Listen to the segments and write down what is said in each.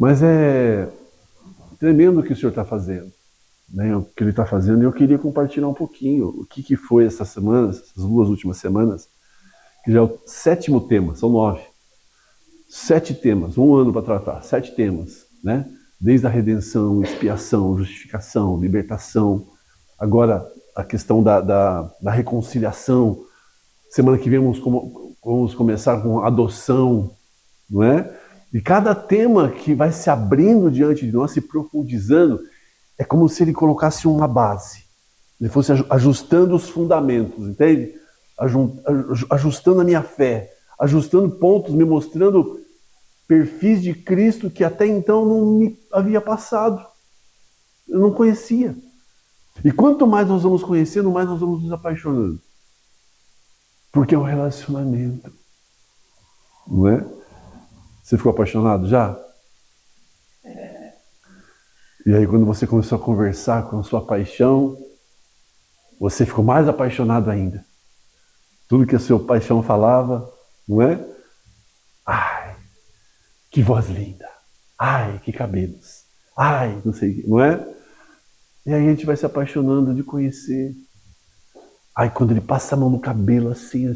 Mas é tremendo o que o Senhor está fazendo, né? O que Ele está fazendo, e eu queria compartilhar um pouquinho o que foi essas semanas, essas 2 últimas semanas, que já é o 7º tema, são 9. 7 temas, 1 ano para tratar, 7 temas, né? Desde a redenção, expiação, justificação, libertação, agora a questão da reconciliação. Semana que vem vamos começar com adoção, não é? E cada tema que vai se abrindo diante de nós, se profundizando, é como se ele colocasse uma base. Ele fosse ajustando os fundamentos, entende? Ajustando a minha fé, ajustando pontos, me mostrando perfis de Cristo que até então não me havia passado. Eu não conhecia. E quanto mais nós vamos conhecendo, mais nós vamos nos apaixonando. Porque é um relacionamento. Não é? Você ficou apaixonado já? E aí quando você começou a conversar com a sua paixão, você ficou mais apaixonado ainda. Tudo que a sua paixão falava, não é? Ai, que voz linda. Ai, que cabelos. Ai, não sei, não é? E aí a gente vai se apaixonando de conhecer. Ai, quando ele passa a mão no cabelo assim,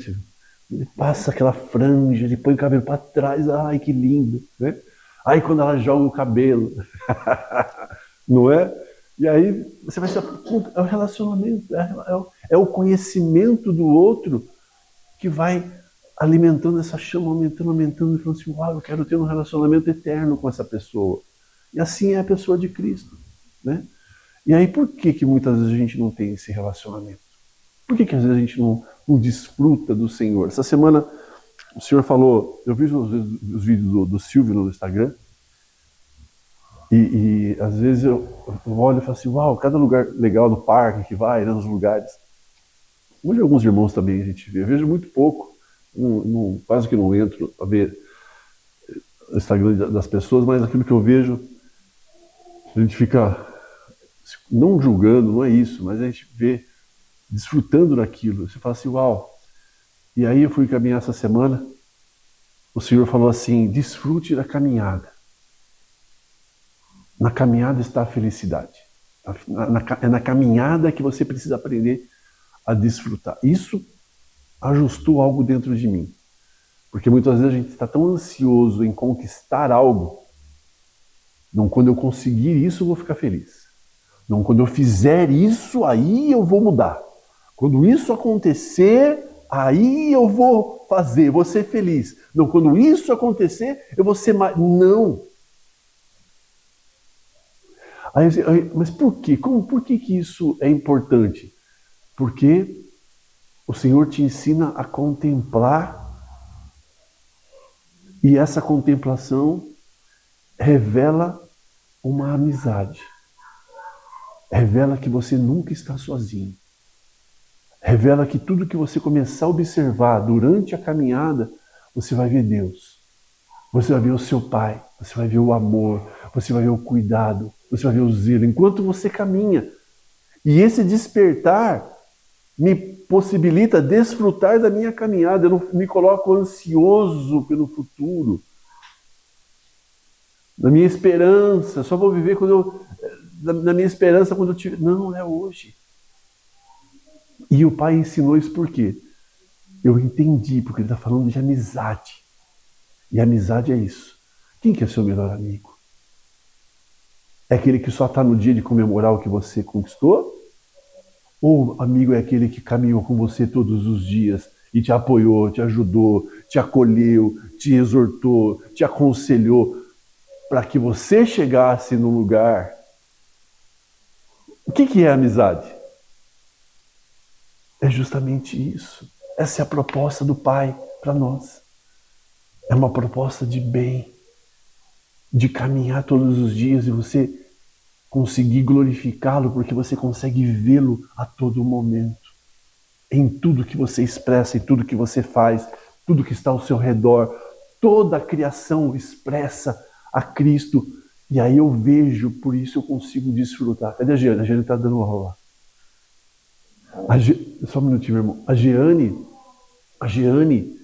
ele passa aquela franja, ele põe o cabelo para trás, ai, que lindo, né? Aí quando ela joga o cabelo, não é? E aí você vai se... É o relacionamento, é o conhecimento do outro que vai alimentando essa chama, aumentando, e falando assim, uau, eu quero ter um relacionamento eterno com essa pessoa. E assim é a pessoa de Cristo, né? E aí por que muitas vezes a gente não tem esse relacionamento? Por que às vezes a gente não desfruta do Senhor? Essa semana o Senhor falou, eu vi os vídeos do Silvio no Instagram, e às vezes eu olho e falo assim, uau, cada lugar legal no parque que vai, né, nos lugares. Hoje alguns irmãos também a gente vê, eu vejo muito pouco, quase que não entro a ver o Instagram das pessoas, mas aquilo que eu vejo, a gente fica não julgando, não é isso, mas a gente vê desfrutando daquilo. Você fala assim, uau. E aí eu fui caminhar essa semana, o Senhor falou assim, desfrute da caminhada. Na caminhada está a felicidade. É na caminhada que você precisa aprender a desfrutar. Isso ajustou algo dentro de mim. Porque muitas vezes a gente está tão ansioso em conquistar algo. Não, quando eu conseguir isso, eu vou ficar feliz. Não, quando eu fizer isso, aí eu vou mudar. Quando isso acontecer, aí eu vou fazer, vou ser feliz. Não, quando isso acontecer, eu vou ser mais... Não. Mas por quê? Por que isso é importante? Porque o Senhor te ensina a contemplar, e essa contemplação revela uma amizade. Revela que você nunca está sozinho. Revela que tudo que você começar a observar durante a caminhada, você vai ver Deus. Você vai ver o seu Pai, você vai ver o amor, você vai ver o cuidado, você vai ver o zelo, enquanto você caminha. E esse despertar me possibilita desfrutar da minha caminhada. Eu não me coloco ansioso pelo futuro, na minha esperança, só vou viver na minha esperança quando eu tiver... Não, é hoje. E o Pai ensinou isso por quê? Eu entendi, porque ele está falando de amizade. E amizade é isso. Quem que é seu melhor amigo? É aquele que só está no dia de comemorar o que você conquistou? Ou amigo é aquele que caminhou com você todos os dias e te apoiou, te ajudou, te acolheu, te exortou, te aconselhou para que você chegasse no lugar? O que é amizade? É justamente isso. Essa é a proposta do Pai para nós. É uma proposta de bem, de caminhar todos os dias e você conseguir glorificá-lo, porque você consegue vê-lo a todo momento. Em tudo que você expressa, em tudo que você faz, tudo que está ao seu redor, toda a criação expressa a Cristo. E aí eu vejo, por isso eu consigo desfrutar. Cadê a Jeane? A Jeane está dando aula. Só um minutinho, meu irmão. A Jeane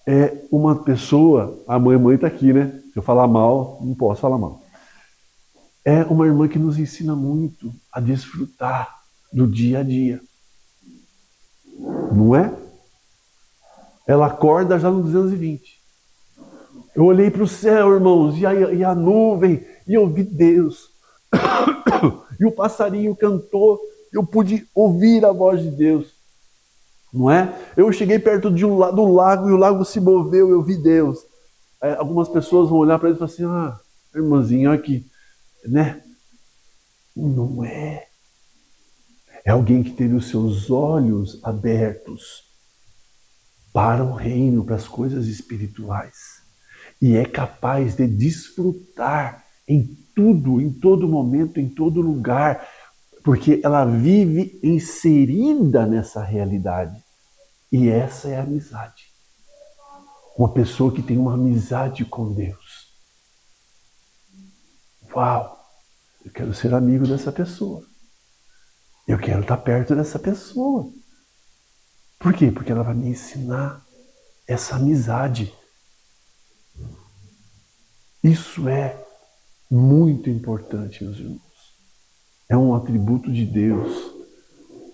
é uma pessoa... A mãe está aqui, né? Se eu falar mal, não posso falar mal. é uma irmã que nos ensina muito a desfrutar do dia a dia. Não é? Ela acorda já no 220. Eu olhei para o céu, irmãos, e a nuvem, e eu vi Deus. E o passarinho cantou, eu pude ouvir a voz de Deus. Não é? Eu cheguei perto do lago e o lago se moveu, eu vi Deus. Algumas pessoas vão olhar para ele e falar assim, irmãzinho, aqui, né? Não é. É alguém que teve os seus olhos abertos para o reino, para as coisas espirituais. E é capaz de desfrutar em tudo, em todo momento, em todo lugar, porque ela vive inserida nessa realidade. E essa é a amizade. Uma pessoa que tem uma amizade com Deus. Uau! Eu quero ser amigo dessa pessoa. Eu quero estar perto dessa pessoa. Por quê? Porque ela vai me ensinar essa amizade. Isso é muito importante, meus irmãos. É um atributo de Deus.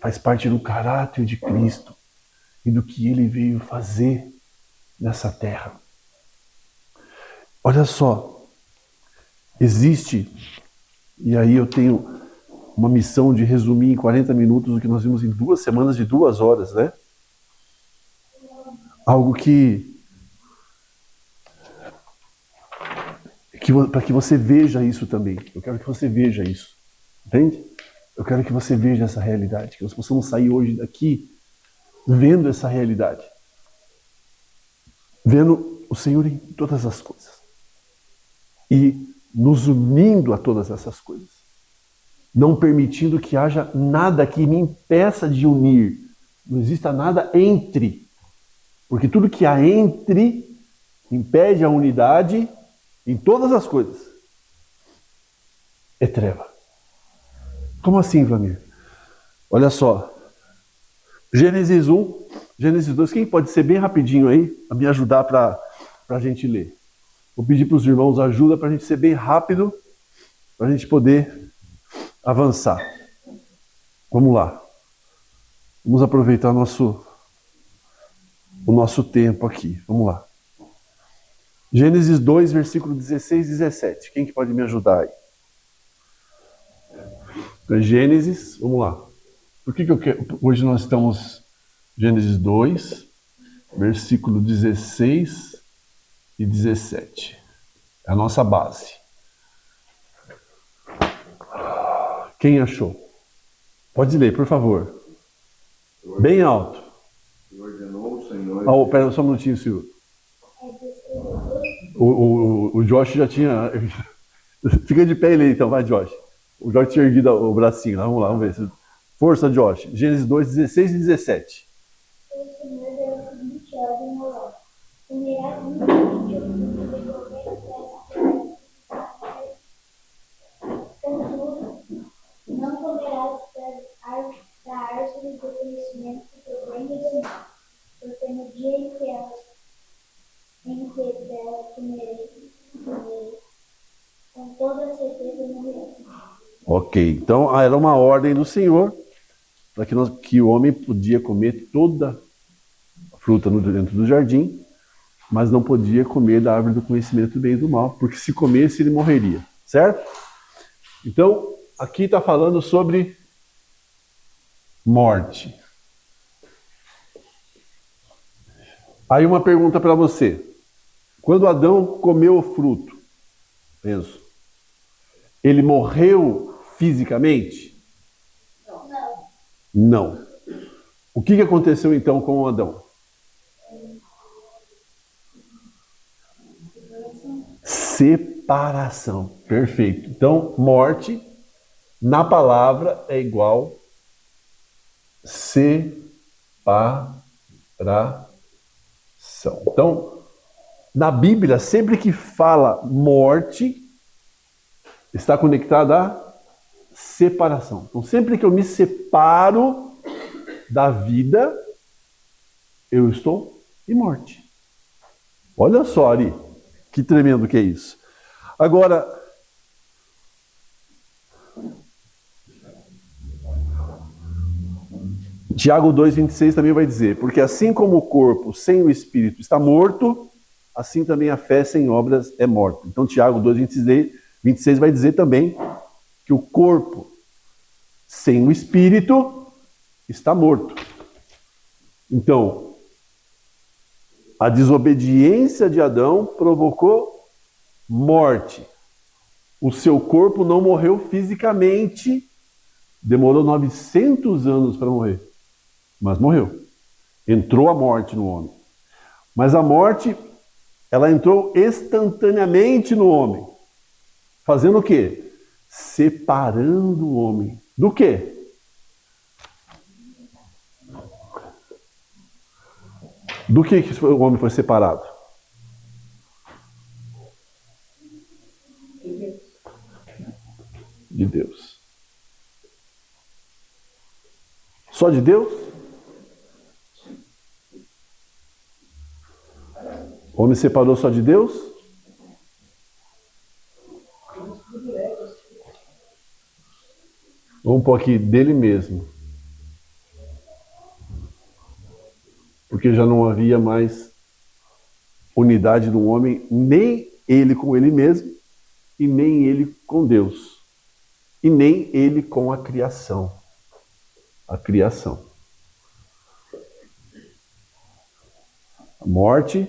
Faz parte do caráter de Cristo e do que Ele veio fazer nessa terra. Olha só, existe, e aí eu tenho uma missão de resumir em 40 minutos o que nós vimos em 2 semanas de 2 horas, né? Algo para que você veja isso também. Eu quero que você veja isso. Entende? Eu quero que você veja essa realidade. Que nós possamos sair hoje daqui vendo essa realidade. Vendo o Senhor em todas as coisas. E nos unindo a todas essas coisas. Não permitindo que haja nada que me impeça de unir. Não exista nada entre. Porque tudo que há entre impede a unidade em todas as coisas. É treva. Como assim, Vlamir? Olha só. Gênesis 1, Gênesis 2. Quem pode ser bem rapidinho aí, a me ajudar para a gente ler? Vou pedir para os irmãos ajuda para a gente ser bem rápido, para a gente poder avançar. Vamos lá. Vamos aproveitar o nosso tempo aqui. Vamos lá. Gênesis 2, versículo 16 e 17. Quem que pode me ajudar aí? Gênesis, vamos lá. Por que eu quero? Hoje nós estamos Gênesis 2, versículo 16 e 17. É a nossa base. Quem achou? Pode ler, por favor. Bem alto. E ordenou o Senhor. Pera só um minutinho, senhor. O Josh já tinha. Fica de pé ele então, vai, Josh. O Josh tinha erguido o bracinho. Vamos lá, vamos ver. Força, Josh. Gênesis 2, 16 e 17. O Senhor deu a seguinte ordem ao homem: comerás livremente o fruto de qualquer espécie, contudo, não comerás da árvore do conhecimento do bem e do mal, porque no dia em que dela comereis, com toda certeza morrereis. Ok, então era uma ordem do Senhor para que o homem podia comer toda a fruta dentro do jardim, mas não podia comer da árvore do conhecimento do bem e do mal, porque se comesse ele morreria, certo? Então, aqui está falando sobre morte. Aí uma pergunta para você. Quando Adão comeu o fruto, penso, ele morreu fisicamente? Não. O que aconteceu então com Adão? Separação. Perfeito. Então, morte, na palavra, é igual separação. Então, na Bíblia, sempre que fala morte, está conectada à separação. Então, sempre que eu me separo da vida, eu estou em morte. Olha só, Ari, que tremendo que é isso. Agora, Tiago 2,26 também vai dizer, porque assim como o corpo sem o espírito está morto, assim também a fé sem obras é morta. Então Tiago 2,26 vai dizer também que o corpo sem o espírito está morto. Então, a desobediência de Adão provocou morte. O seu corpo não morreu fisicamente, demorou 900 anos para morrer, mas morreu. Entrou a morte no homem. Mas a morte, ela entrou instantaneamente no homem. Fazendo o quê? Separando o homem. Do quê? Do que o homem foi separado? De Deus. Só de Deus? O homem separou só de Deus? Vamos pôr aqui, dele mesmo. Porque já não havia mais unidade do homem, nem ele com ele mesmo, e nem ele com Deus, e nem ele com a criação. A criação. A morte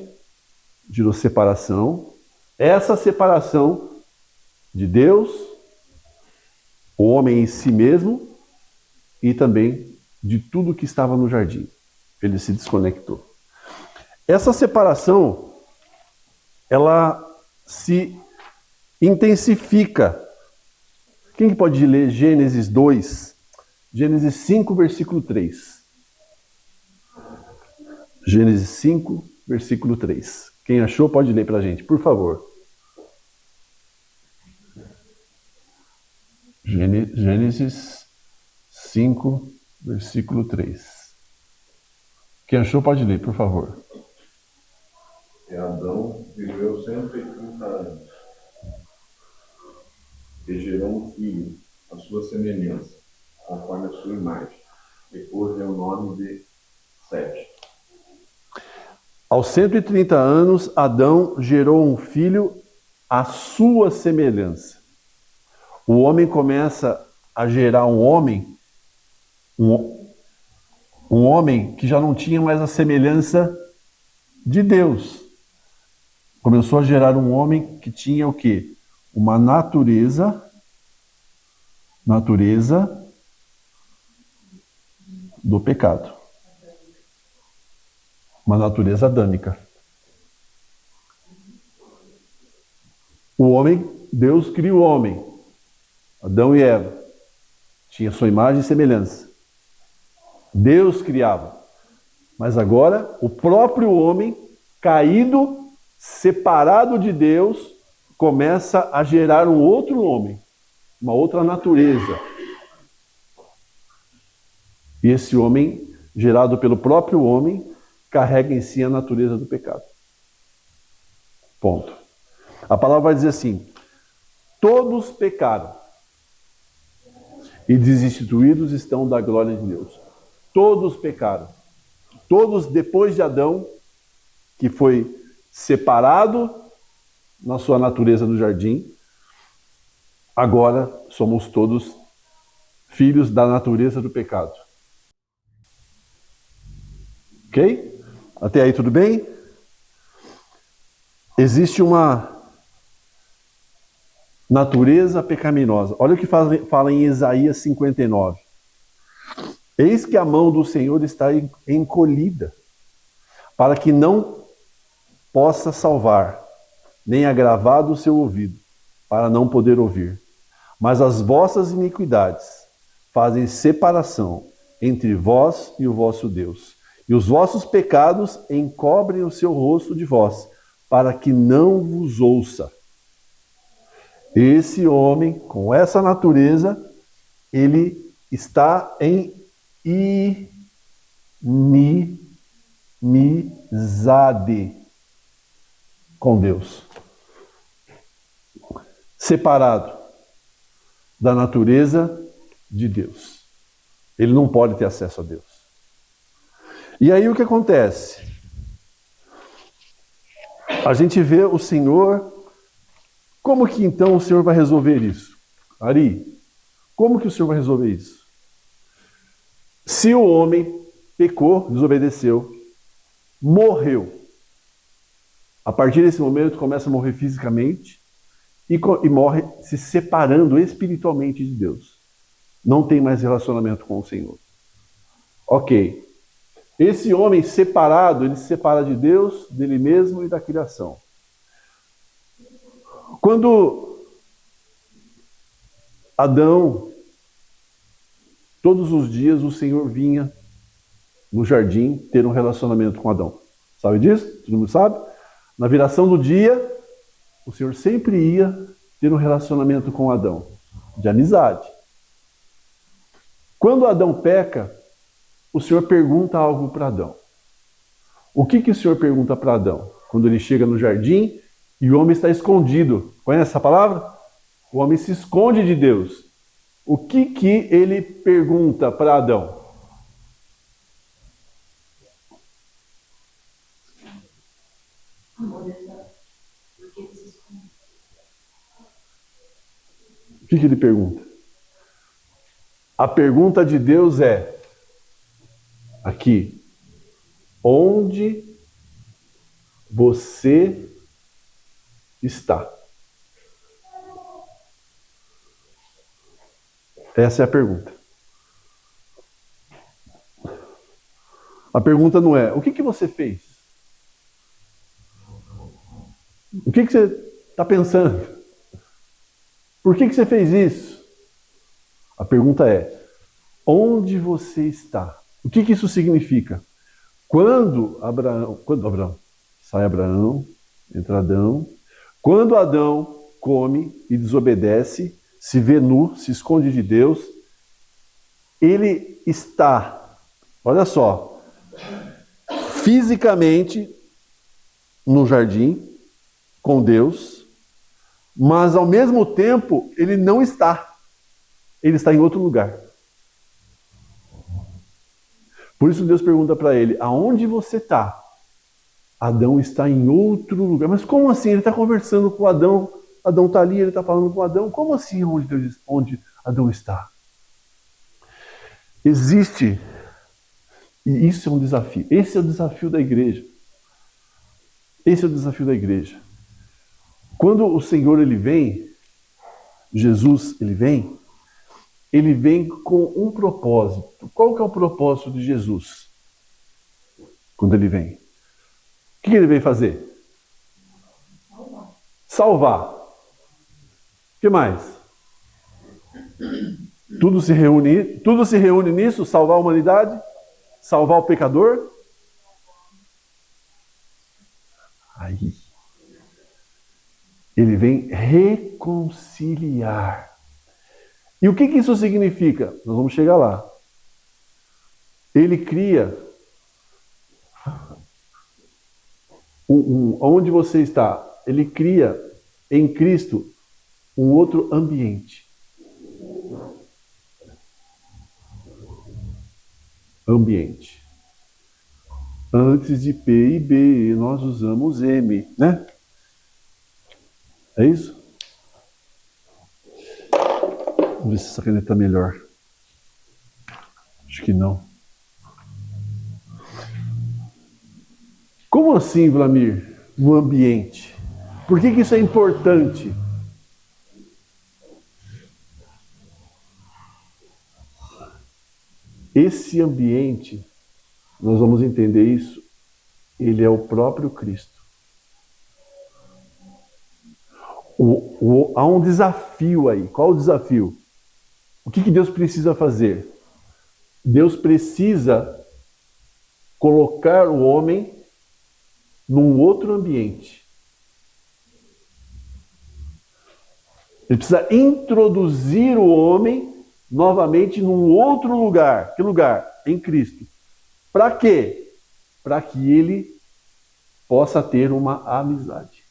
gerou separação. Essa separação de Deus, o homem em si mesmo, e também de tudo que estava no jardim. Ele se desconectou. Essa separação, ela se intensifica. Quem pode ler Gênesis 2? Gênesis 5, versículo 3. Gênesis 5, versículo 3. Quem achou pode ler para a gente, por favor. Gênesis 5, versículo 3. Quem achou pode ler, por favor. E Adão viveu 130 anos e gerou um filho, à sua semelhança, conforme a sua imagem. Depois deu o nome de Sete. Aos 130 anos, Adão gerou um filho à sua semelhança. O homem começa a gerar um homem que já não tinha mais a semelhança de Deus. Começou a gerar um homem que tinha o quê? Uma natureza do pecado. Uma natureza adâmica. O homem, Deus cria o homem, Adão e Eva. Tinha sua imagem e semelhança. Deus criava. Mas agora, o próprio homem, caído, separado de Deus, começa a gerar um outro homem, uma outra natureza. E esse homem, gerado pelo próprio homem, carrega em si a natureza do pecado. Ponto. A palavra vai dizer assim: todos pecaram e destituídos estão da glória de Deus. Todos pecaram. Todos, depois de Adão, que foi separado na sua natureza do jardim, agora somos todos filhos da natureza do pecado. Ok? Até aí tudo bem? Existe uma natureza pecaminosa. Olha o que fala em Isaías 59. Eis que a mão do Senhor está encolhida, para que não possa salvar, nem agravado o seu ouvido, para não poder ouvir. Mas as vossas iniquidades fazem separação entre vós e o vosso Deus. E os vossos pecados encobrem o seu rosto de vós, para que não vos ouça. Esse homem, com essa natureza, ele está em inimizade com Deus. Separado da natureza de Deus. Ele não pode ter acesso a Deus. E aí o que acontece? A gente vê o Senhor. Como que então o Senhor vai resolver isso? Ari, como que o Senhor vai resolver isso? Se o homem pecou, desobedeceu, morreu, a partir desse momento começa a morrer fisicamente e morre se separando espiritualmente de Deus. Não tem mais relacionamento com o Senhor. Ok. Esse homem separado, ele se separa de Deus, dele mesmo e da criação. Quando Adão, todos os dias o Senhor vinha no jardim ter um relacionamento com Adão. Sabe disso? Todo mundo sabe? Na viração do dia, o Senhor sempre ia ter um relacionamento com Adão, de amizade. Quando Adão peca, o Senhor pergunta algo para Adão. O que o Senhor pergunta para Adão? Quando ele chega no jardim e o homem está escondido. Conhece essa palavra? O homem se esconde de Deus. O que ele pergunta para Adão? O que ele pergunta? A pergunta de Deus é, aqui, onde você está? Essa é a pergunta. A pergunta não é, o que você fez? O que você está pensando? Por que você fez isso? A pergunta é, onde você está? O que isso significa? Quando Abraão, sai Abraão, entra Adão. Quando Adão come e desobedece, se vê nu, se esconde de Deus, ele está, olha só, fisicamente no jardim com Deus, mas ao mesmo tempo ele não está. Ele está em outro lugar. Por isso Deus pergunta para ele, aonde você está? Adão está em outro lugar. Mas como assim? Ele está conversando com Adão. Adão está ali, ele está falando com Adão. Como assim onde Adão está? Existe, e isso é um desafio. Esse é o desafio da igreja. Esse é o desafio da igreja. Quando o Senhor ele vem, Jesus ele vem com um propósito. Qual que é o propósito de Jesus? Quando ele vem. O que ele veio fazer? Salvar. O que mais? Tudo se reúne nisso? Salvar a humanidade? Salvar o pecador? Aí. Ele vem reconciliar. E o que isso significa? Nós vamos chegar lá. Ele cria onde você está. Ele cria em Cristo um outro ambiente. Ambiente. Antes de P e B, nós usamos M, né? É isso? Vamos ver se essa caneta está melhor. Acho que não. Como assim, Vlamir? No ambiente. Por que isso é importante? Esse ambiente, nós vamos entender isso, ele é o próprio Cristo. Há um desafio aí. Qual o desafio? O que Deus precisa fazer? Deus precisa colocar o homem num outro ambiente. Ele precisa introduzir o homem novamente num outro lugar. Que lugar? Em Cristo. Para quê? Para que ele possa ter uma amizade.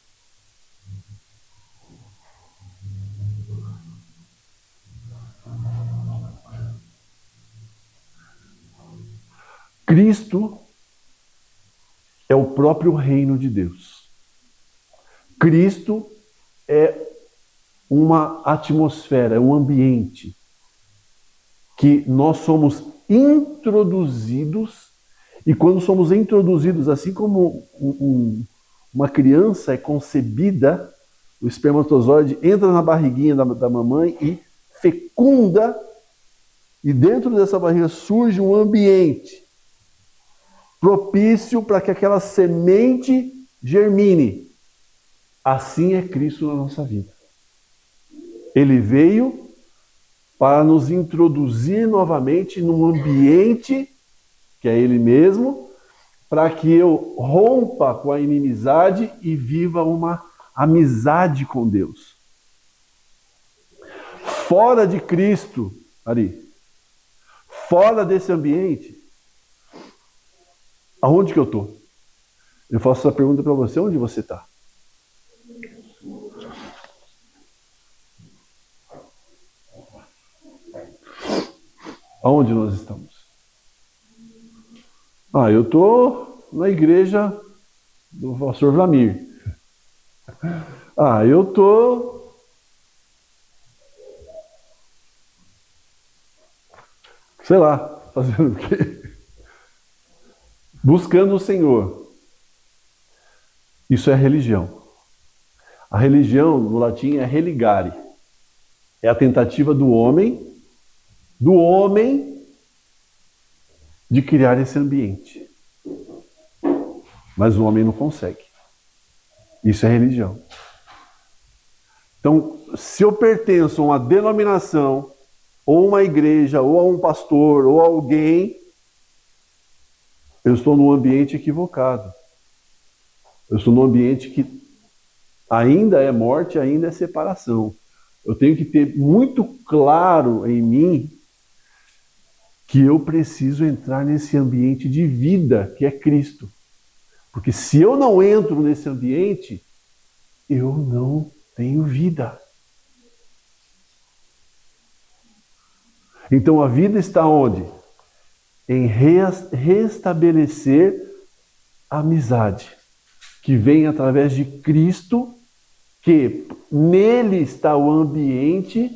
Cristo é o próprio reino de Deus. Cristo é uma atmosfera, é um ambiente que nós somos introduzidos, e quando somos introduzidos, assim como uma criança é concebida, o espermatozoide entra na barriguinha da mamãe e fecunda, e dentro dessa barriga surge um ambiente propício para que aquela semente germine. Assim é Cristo na nossa vida. Ele veio para nos introduzir novamente num ambiente que é Ele mesmo, para que eu rompa com a inimizade e viva uma amizade com Deus. Fora de Cristo, Ari, fora desse ambiente, aonde que eu estou? Eu faço essa pergunta para você, onde você está? Aonde nós estamos? Eu estou na igreja do pastor Vlamir. Eu estou... sei lá, fazendo o quê? Buscando o Senhor. Isso é religião. A religião, no latim, é religare. É a tentativa do homem de criar esse ambiente. Mas o homem não consegue. Isso é religião. Então, se eu pertenço a uma denominação, ou uma igreja, ou a um pastor, ou a alguém, eu estou num ambiente equivocado. Eu estou num ambiente que ainda é morte, ainda é separação. Eu tenho que ter muito claro em mim que eu preciso entrar nesse ambiente de vida, que é Cristo. Porque se eu não entro nesse ambiente, eu não tenho vida. Então a vida está onde? Em restabelecer a amizade, que vem através de Cristo, que nele está o ambiente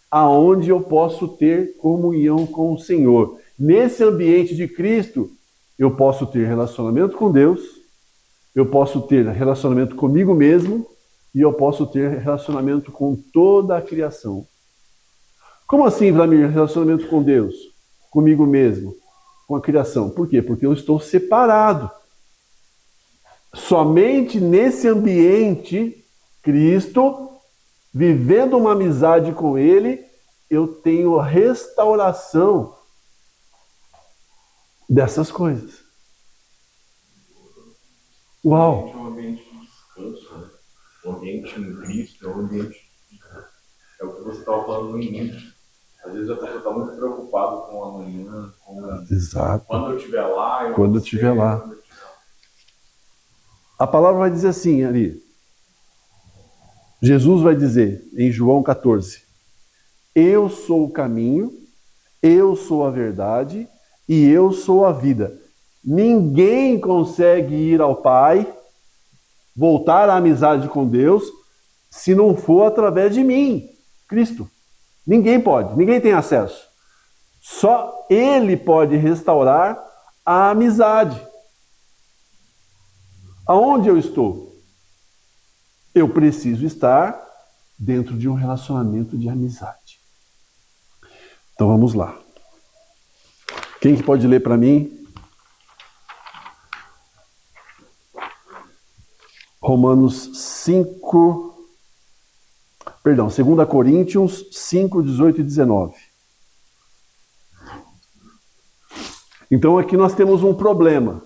aonde eu posso ter comunhão com o Senhor. Nesse ambiente de Cristo, eu posso ter relacionamento com Deus, eu posso ter relacionamento comigo mesmo e eu posso ter relacionamento com toda a criação. Como assim, Vlamir, relacionamento com Deus, comigo mesmo, com a criação? Por quê? Porque eu estou separado. Somente nesse ambiente, Cristo, vivendo uma amizade com Ele, eu tenho a restauração dessas coisas. Uau! É um ambiente de descanso, né? O ambiente em Cristo é um ambiente de... É o que você estava falando no início. Às vezes a pessoa está muito preocupada com o amanhã, Exato. Quando eu estiver lá... Quando eu estiver lá. A palavra vai dizer assim ali. Jesus vai dizer em João 14: eu sou o caminho, eu sou a verdade e eu sou a vida. Ninguém consegue ir ao Pai, voltar à amizade com Deus, se não for através de mim, Cristo. Ninguém pode, ninguém tem acesso. Só Ele pode restaurar a amizade. Aonde eu estou? Eu preciso estar dentro de um relacionamento de amizade. Então vamos lá. Quem que pode ler para mim? Romanos 5, perdão, 2 Coríntios 5, 18 e 19. Então aqui nós temos um problema,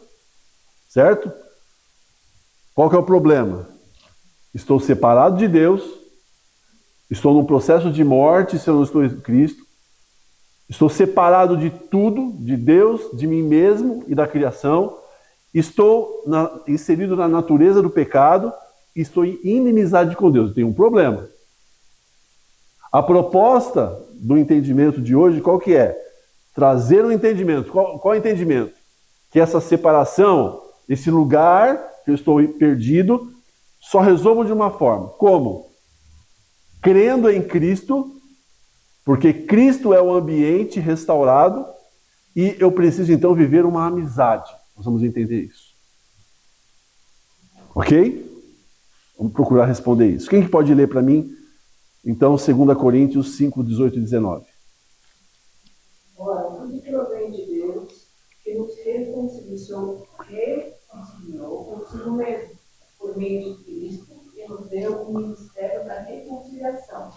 certo? Qual que é o problema? Estou separado de Deus, estou num processo de morte se eu não estou em Cristo, estou separado de tudo, de Deus, de mim mesmo e da criação, estou inserido na natureza do pecado, estou em inimizade com Deus. Tem um problema. A proposta do entendimento de hoje, qual que é? Trazer um entendimento. Qual é o entendimento? Que essa separação esse lugar que eu estou perdido, só resolvo de uma forma. Como? Crendo em Cristo, porque Cristo é o ambiente restaurado e eu preciso então viver uma amizade. Nós vamos entender isso. Ok? Vamos procurar responder isso. Quem que pode ler para mim, então, 2 Coríntios 5, 18 e 19? Ora, tudo provém de Deus, que nos reconciliou consigo mesmo, por meio de Cristo, e nos deu o ministério da reconciliação.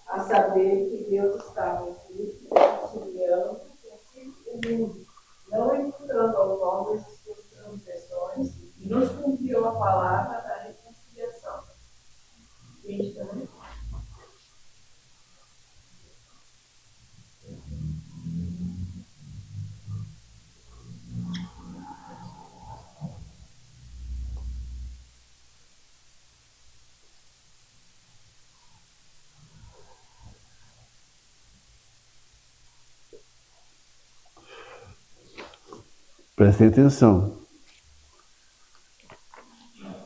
A saber que Deus estava em Cristo, reconciliando consigo o mundo, não imputando aos homens as suas transgressões, e nos cumpriu a palavra da reconciliação. Gente, também. Prestem atenção.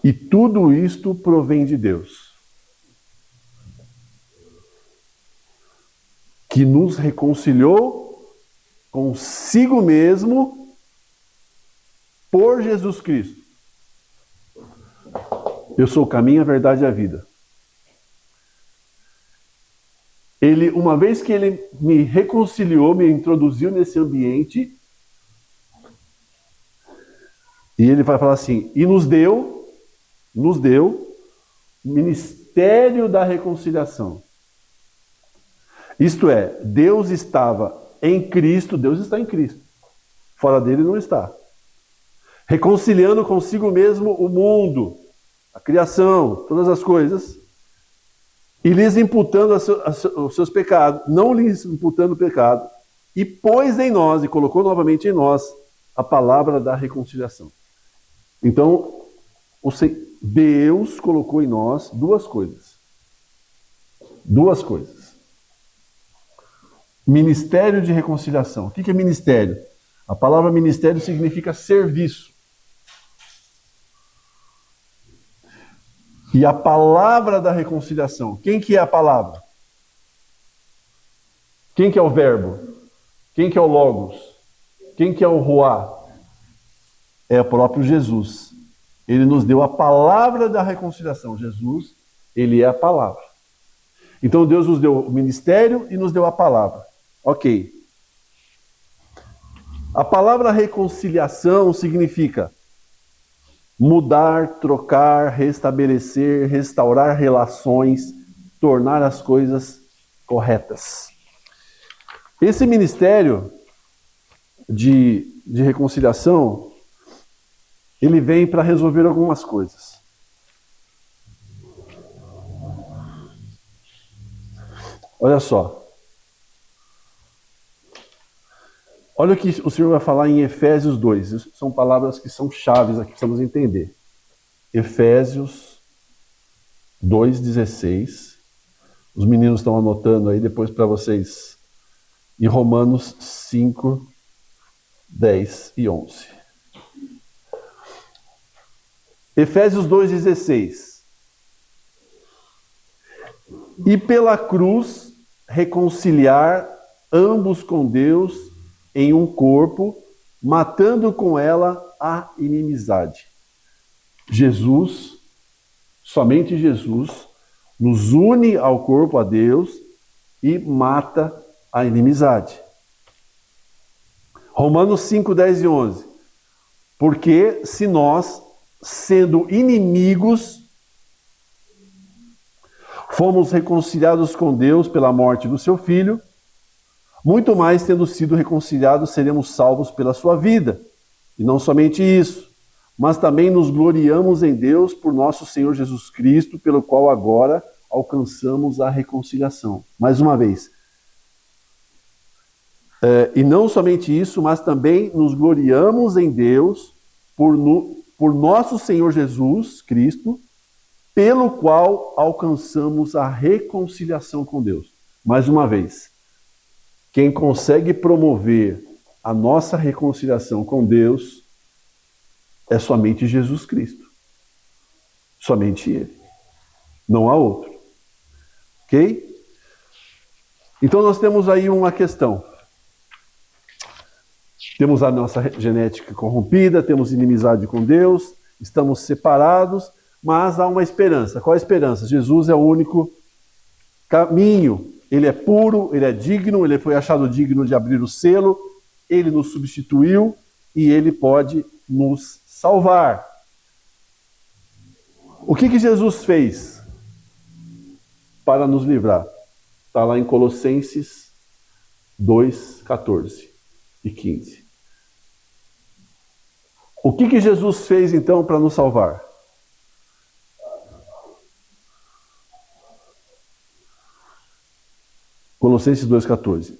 E tudo isto provém de Deus, que nos reconciliou consigo mesmo por Jesus Cristo. Eu sou o caminho, a verdade e a vida. Ele, uma vez que ele me reconciliou, me introduziu nesse ambiente, e ele vai falar assim, e nos deu o ministério da reconciliação. Isto é, Deus estava em Cristo, Deus está em Cristo. Fora dele não está. Reconciliando consigo mesmo o mundo, a criação, todas as coisas, e lhes imputando os seus pecados, não lhes imputando o pecado, e pôs em nós, e colocou novamente em nós, a palavra da reconciliação. Então, Deus colocou em nós duas coisas. Duas coisas. Ministério de reconciliação. O que é ministério? A palavra ministério significa serviço. E a palavra da reconciliação. Quem que é a palavra? Quem que é o verbo? Quem que é o logos? Quem que é o ruá? É o próprio Jesus. Ele nos deu a palavra da reconciliação. Jesus, ele é a palavra. Então Deus nos deu o ministério e nos deu a palavra. Ok. A palavra reconciliação significa mudar, trocar, restabelecer, restaurar relações, tornar as coisas corretas. Esse ministério de reconciliação, ele vem para resolver algumas coisas. Olha só. Olha o que o Senhor vai falar em Efésios 2. Isso são palavras que são chaves aqui, precisamos entender. Efésios 2:16. Os meninos estão anotando aí depois para vocês. E Romanos 5:10 e 11. Efésios 2:16. E pela cruz reconciliar ambos com Deus em um corpo, matando com ela a inimizade. Jesus, somente Jesus, nos une ao corpo, a Deus, e mata a inimizade. Romanos 5:10 e 11. Porque se nós, sendo inimigos, fomos reconciliados com Deus pela morte do seu Filho, muito mais tendo sido reconciliados, seremos salvos pela sua vida. E não somente isso, mas também nos gloriamos em Deus por nosso Senhor Jesus Cristo, pelo qual agora alcançamos a reconciliação. Mais uma vez. E não somente isso, mas também nos gloriamos em Deus por nosso Senhor Jesus Cristo, pelo qual alcançamos a reconciliação com Deus. Mais uma vez, quem consegue promover a nossa reconciliação com Deus é somente Jesus Cristo. Somente Ele. Não há outro. Ok? Então nós temos aí uma questão. Temos a nossa genética corrompida, temos inimizade com Deus, estamos separados, mas há uma esperança. Qual a esperança? Jesus é o único caminho. Ele é puro, ele é digno, ele foi achado digno de abrir o selo, ele nos substituiu e ele pode nos salvar. O que Jesus fez para nos livrar? Está lá em Colossenses 2, 14 e 15. O que Jesus fez então para nos salvar? Colossenses 2,14.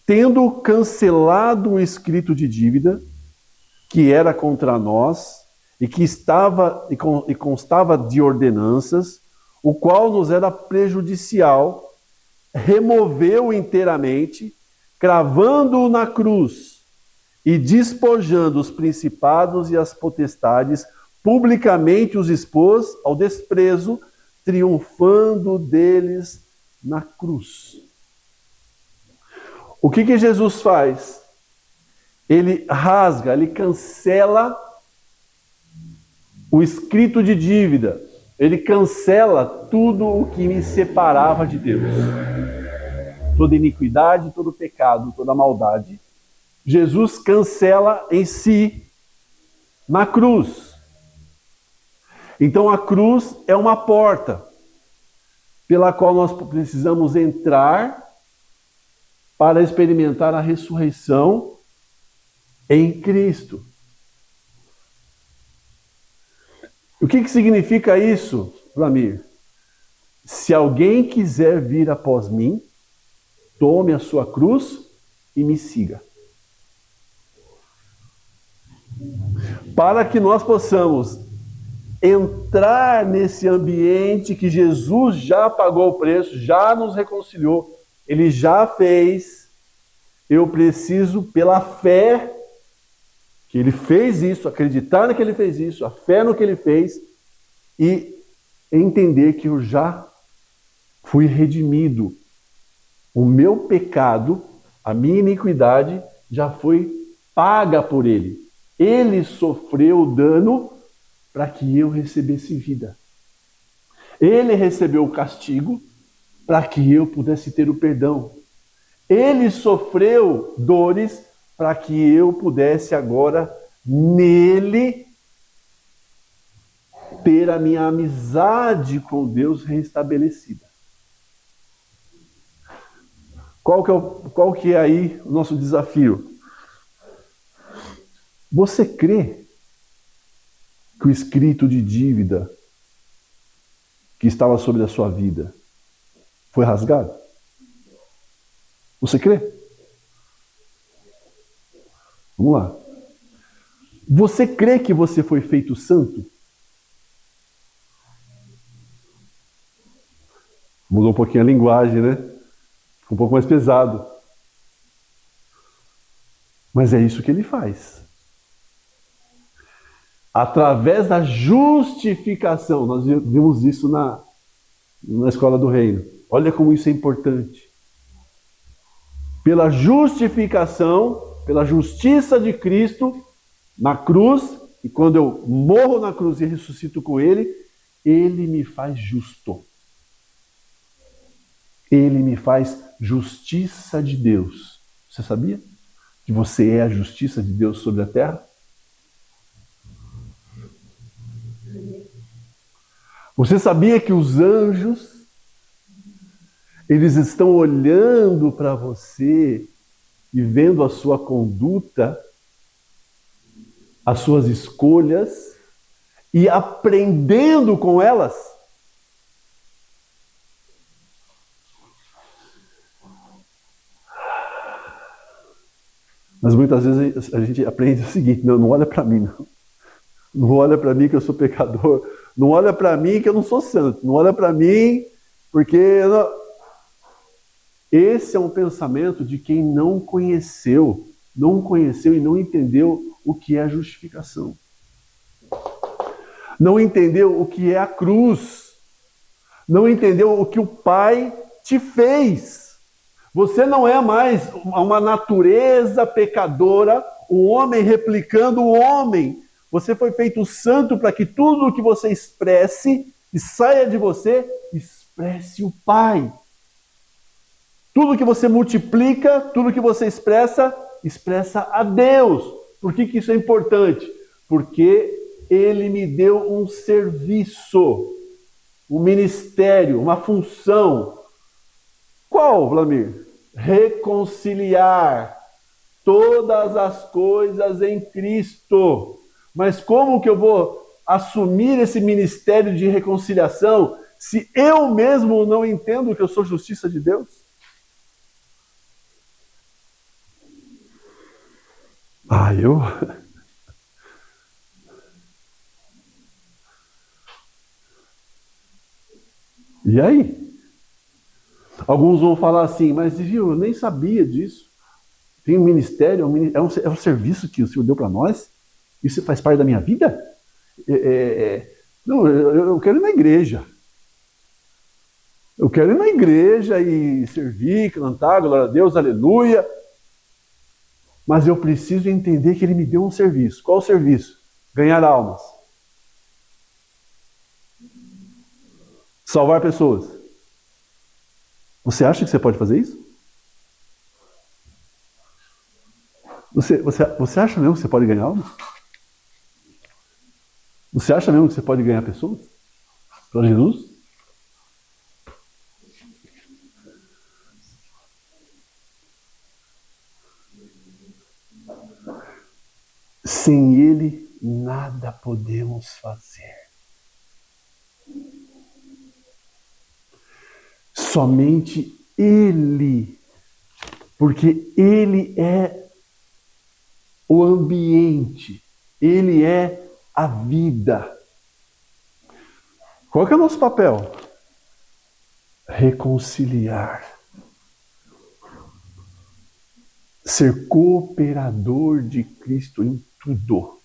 Tendo cancelado o escrito de dívida que era contra nós e que constava de ordenanças, o qual nos era prejudicial, removeu inteiramente, cravando-o na cruz e despojando os principados e as potestades, publicamente os expôs ao desprezo, triunfando deles na cruz. O que Jesus faz? Ele rasga, ele cancela o escrito de dívida. Ele cancela tudo o que me separava de Deus. Toda iniquidade, todo pecado, toda maldade. Jesus cancela em si, na cruz. Então a cruz é uma porta pela qual nós precisamos entrar para experimentar a ressurreição em Cristo. O que significa isso, Vlamir? Se alguém quiser vir após mim, tome a sua cruz e me siga. Para que nós possamos entrar nesse ambiente que Jesus já pagou o preço, já nos reconciliou, Ele já fez, eu preciso, pela fé, que Ele fez isso, acreditar no que Ele fez isso, a fé no que Ele fez, e entender que eu já fui redimido. O meu pecado, a minha iniquidade, já foi paga por Ele. Ele sofreu o dano para que eu recebesse vida. Ele recebeu o castigo para que eu pudesse ter o perdão. Ele sofreu dores para que eu pudesse agora, nele, ter a minha amizade com Deus restabelecida. Qual que é aí o nosso desafio? Você crê que o escrito de dívida que estava sobre a sua vida foi rasgado? Você crê? Vamos lá. Você crê que você foi feito santo? Mudou um pouquinho a linguagem, né? Ficou um pouco mais pesado. Mas é isso que ele faz. Através da justificação, nós vimos isso na escola do reino. Olha como isso é importante. Pela justificação, pela justiça de Cristo na cruz, e quando eu morro na cruz e ressuscito com Ele, Ele me faz justo. Ele me faz justiça de Deus. Você sabia que você é a justiça de Deus sobre a terra? Você sabia que os anjos, eles estão olhando para você e vendo a sua conduta, as suas escolhas e aprendendo com elas? Mas muitas vezes a gente aprende o seguinte: não olha para mim, não. Não olha para mim que eu sou pecador. Não olha para mim que eu não sou santo. Não olha para mim porque... Esse é um pensamento de quem não conheceu e não entendeu o que é justificação. não entendeu o que é a cruz, não entendeu o que o Pai te fez. Você não é mais uma natureza pecadora, o homem replicando o homem. Você foi feito santo para que tudo o que você expresse e saia de você, expresse o Pai. Tudo que você multiplica, tudo que você expressa, expressa a Deus. Por que isso é importante? Porque Ele me deu um serviço, um ministério, uma função. Qual, Vlamir? Reconciliar todas as coisas em Cristo. Mas como que eu vou assumir esse ministério de reconciliação se eu mesmo não entendo que eu sou justiça de Deus? Eu... E aí? Alguns vão falar assim, mas viu, eu nem sabia disso. Tem um ministério, é um serviço que o Senhor deu para nós? Isso faz parte da minha vida? Não, eu quero ir na igreja. Eu quero ir na igreja e servir, cantar, glória a Deus, aleluia. Mas eu preciso entender que Ele me deu um serviço. Qual o serviço? Ganhar almas. Salvar pessoas. Você acha que você pode fazer isso? Você acha mesmo que você pode ganhar almas? Você acha mesmo que você pode ganhar pessoas? Para Jesus? Sem Ele, nada podemos fazer. Somente Ele, porque Ele é o ambiente, Ele é a vida. Qual que é o nosso papel? Reconciliar. Ser cooperador de Cristo em tudo.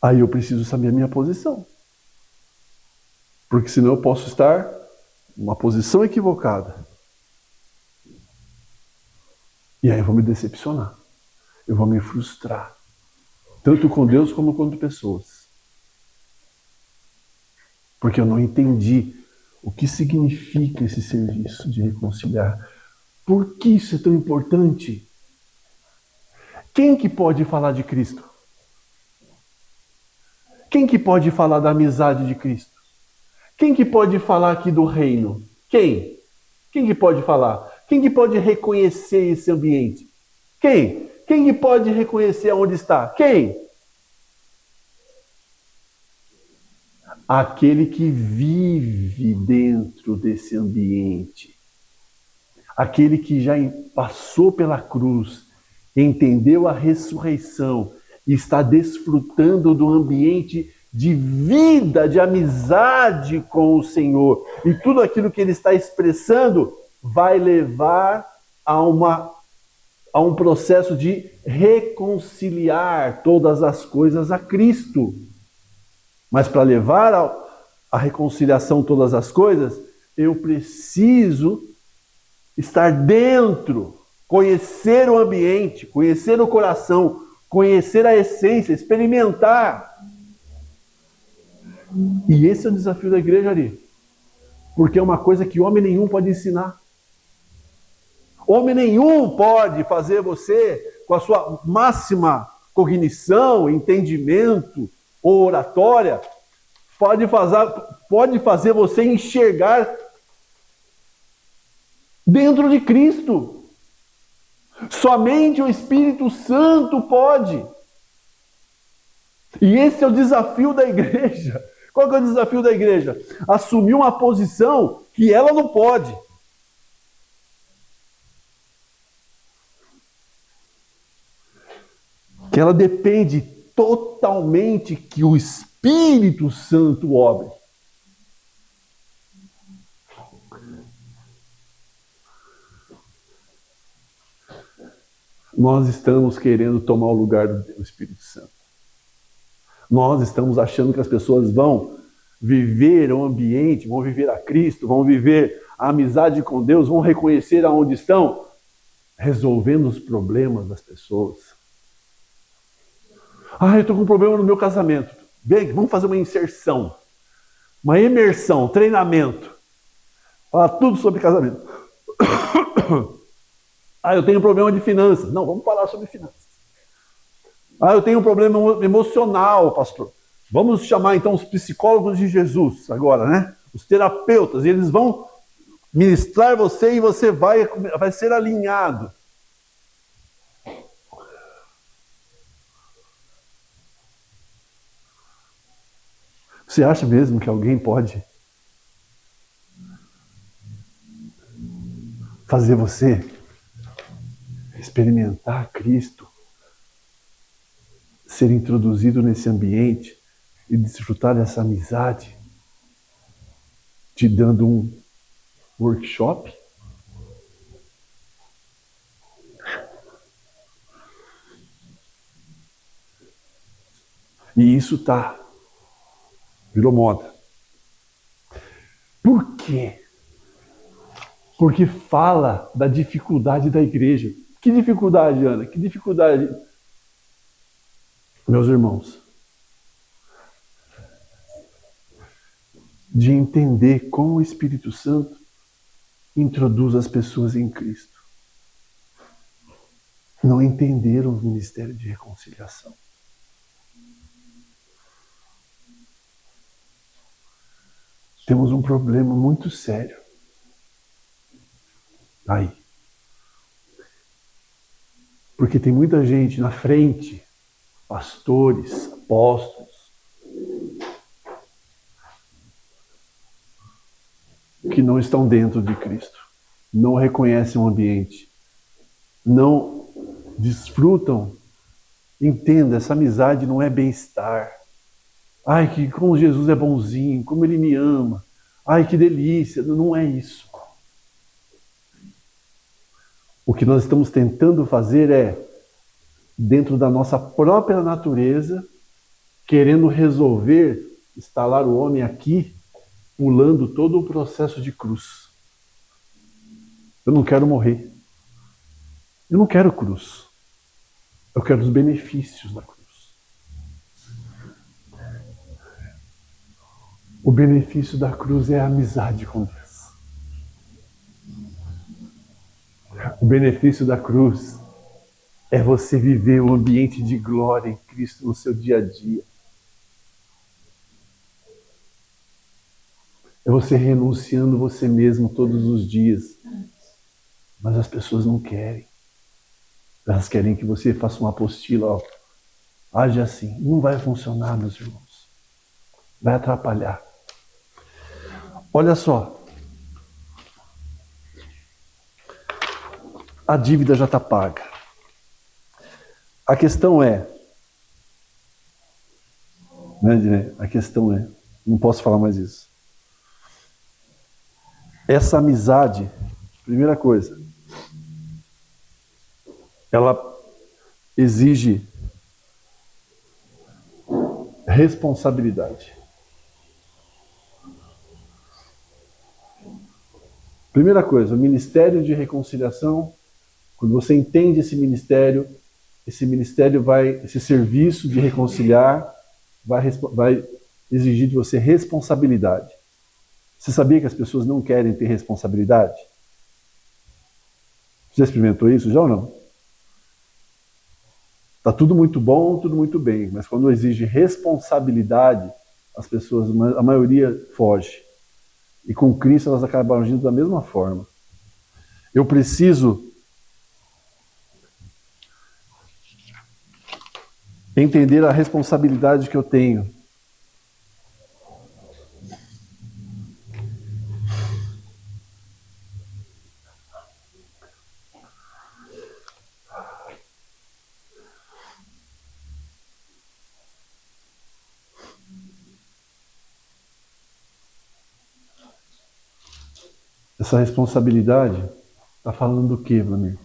Aí eu preciso saber a minha posição. Porque senão eu posso estar numa posição equivocada. E aí eu vou me decepcionar. Eu vou me frustrar. Tanto com Deus como com pessoas. Porque eu não entendi o que significa esse serviço de reconciliar. Por que isso é tão importante? Quem que pode falar de Cristo? Quem que pode falar da amizade de Cristo? Quem que pode falar aqui do reino? Quem? Quem que pode falar? Quem que pode reconhecer esse ambiente? Quem? Quem que pode reconhecer onde está? Quem? Aquele que vive dentro desse ambiente. Aquele que já passou pela cruz, entendeu a ressurreição e está desfrutando do ambiente de vida, de amizade com o Senhor. E tudo aquilo que ele está expressando vai levar a um processo de reconciliar todas as coisas a Cristo. Mas para levar a reconciliação todas as coisas, eu preciso estar dentro, conhecer o ambiente, conhecer o coração, conhecer a essência, experimentar. E esse é o desafio da igreja ali. Porque é uma coisa que homem nenhum pode ensinar. Homem nenhum pode fazer você, com a sua máxima cognição, entendimento ou oratória, pode fazer você enxergar dentro de Cristo. Somente o Espírito Santo pode. E esse é o desafio da igreja. Qual que é o desafio da igreja? Assumir uma posição que ela não pode. Que ela depende totalmente que o Espírito Santo obre. Nós estamos querendo tomar o lugar do Espírito Santo. Nós estamos achando que as pessoas vão viver o ambiente, vão viver a Cristo, vão viver a amizade com Deus, vão reconhecer aonde estão, resolvendo os problemas das pessoas. Ah, eu estou com um problema no meu casamento. Bem, vamos fazer uma inserção, uma imersão, treinamento. Falar tudo sobre casamento. Ah, eu tenho um problema de finanças. Não, vamos falar sobre finanças. Ah, eu tenho um problema emocional, pastor. Vamos chamar então os psicólogos de Jesus agora, né? Os terapeutas, e eles vão ministrar você e você vai ser alinhado. Você acha mesmo que alguém pode fazer você experimentar Cristo, ser introduzido nesse ambiente e desfrutar dessa amizade, te dando um workshop? E isso virou moda. Por quê? Porque fala da dificuldade da igreja. Que dificuldade, Ana? Que dificuldade? Meus irmãos, de entender como o Espírito Santo introduz as pessoas em Cristo. Não entenderam o ministério de reconciliação. Temos um problema muito sério aí. Porque tem muita gente na frente, pastores, apóstolos, que não estão dentro de Cristo, não reconhecem o ambiente, não desfrutam. Entenda, essa amizade não é bem-estar. Ai, que como Jesus é bonzinho, como Ele me ama. Ai, que delícia. Não é isso. O que nós estamos tentando fazer é, dentro da nossa própria natureza, querendo resolver, instalar o homem aqui, pulando todo o processo de cruz. Eu não quero morrer. Eu não quero cruz. Eu quero os benefícios da cruz. O benefício da cruz é a amizade com Deus. O benefício da cruz é você viver um ambiente de glória em Cristo no seu dia a dia. É você renunciando você mesmo todos os dias. Mas as pessoas não querem. Elas querem que você faça uma apostila, ó. Age assim. Não vai funcionar, meus irmãos. Vai atrapalhar. Olha só. A dívida já está paga. A questão é... Né? A questão é... Não posso falar mais isso. Essa amizade, primeira coisa, ela exige responsabilidade. Primeira coisa, o ministério de reconciliação, quando você entende esse ministério esse serviço de reconciliar, vai exigir de você responsabilidade. Você sabia que as pessoas não querem ter responsabilidade? Você já experimentou isso já ou não? Está tudo muito bom, tudo muito bem, mas quando exige responsabilidade, as pessoas, a maioria foge. E com Cristo elas acabam agindo da mesma forma. Eu preciso entender a responsabilidade que eu tenho. Essa responsabilidade está falando do quê, Vlamir?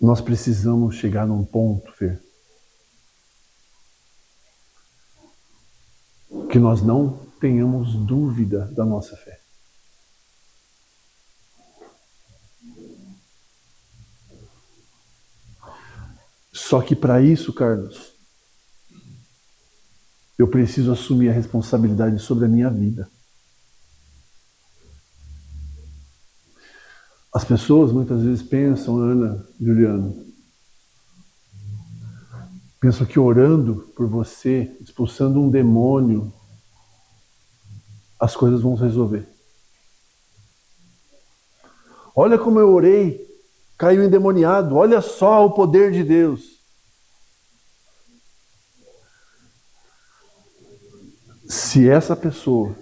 Nós precisamos chegar num ponto, Fer, que nós não tenhamos dúvida da nossa fé. Só que para isso, Carlos, eu preciso assumir a responsabilidade sobre a minha vida. As pessoas muitas vezes pensam, Ana, Juliano, pensam que orando por você, expulsando um demônio, as coisas vão se resolver. Olha como eu orei, caiu endemoniado, olha só o poder de Deus. Se essa pessoa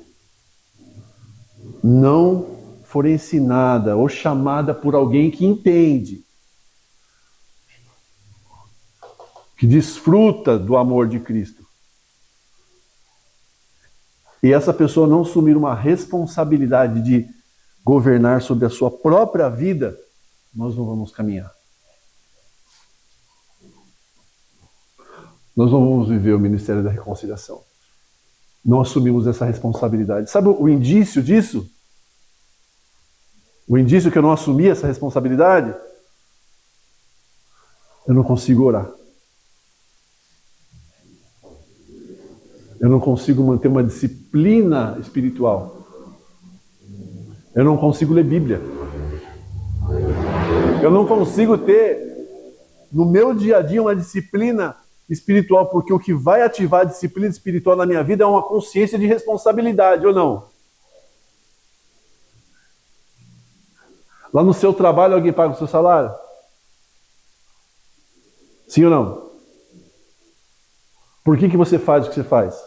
não for ensinada ou chamada por alguém que entende, que desfruta do amor de Cristo, e essa pessoa não assumir uma responsabilidade de governar sobre a sua própria vida, nós não vamos caminhar. Nós não vamos viver o ministério da reconciliação. Não assumimos essa responsabilidade. Sabe o indício disso? O indício que eu não assumi essa responsabilidade? Eu não consigo orar. Eu não consigo manter uma disciplina espiritual. Eu não consigo ler Bíblia. Eu não consigo ter no meu dia a dia uma disciplina espiritual, porque o que vai ativar a disciplina espiritual na minha vida é uma consciência de responsabilidade, ou não? Lá no seu trabalho alguém paga o seu salário? Sim ou não? Por que você faz o que você faz?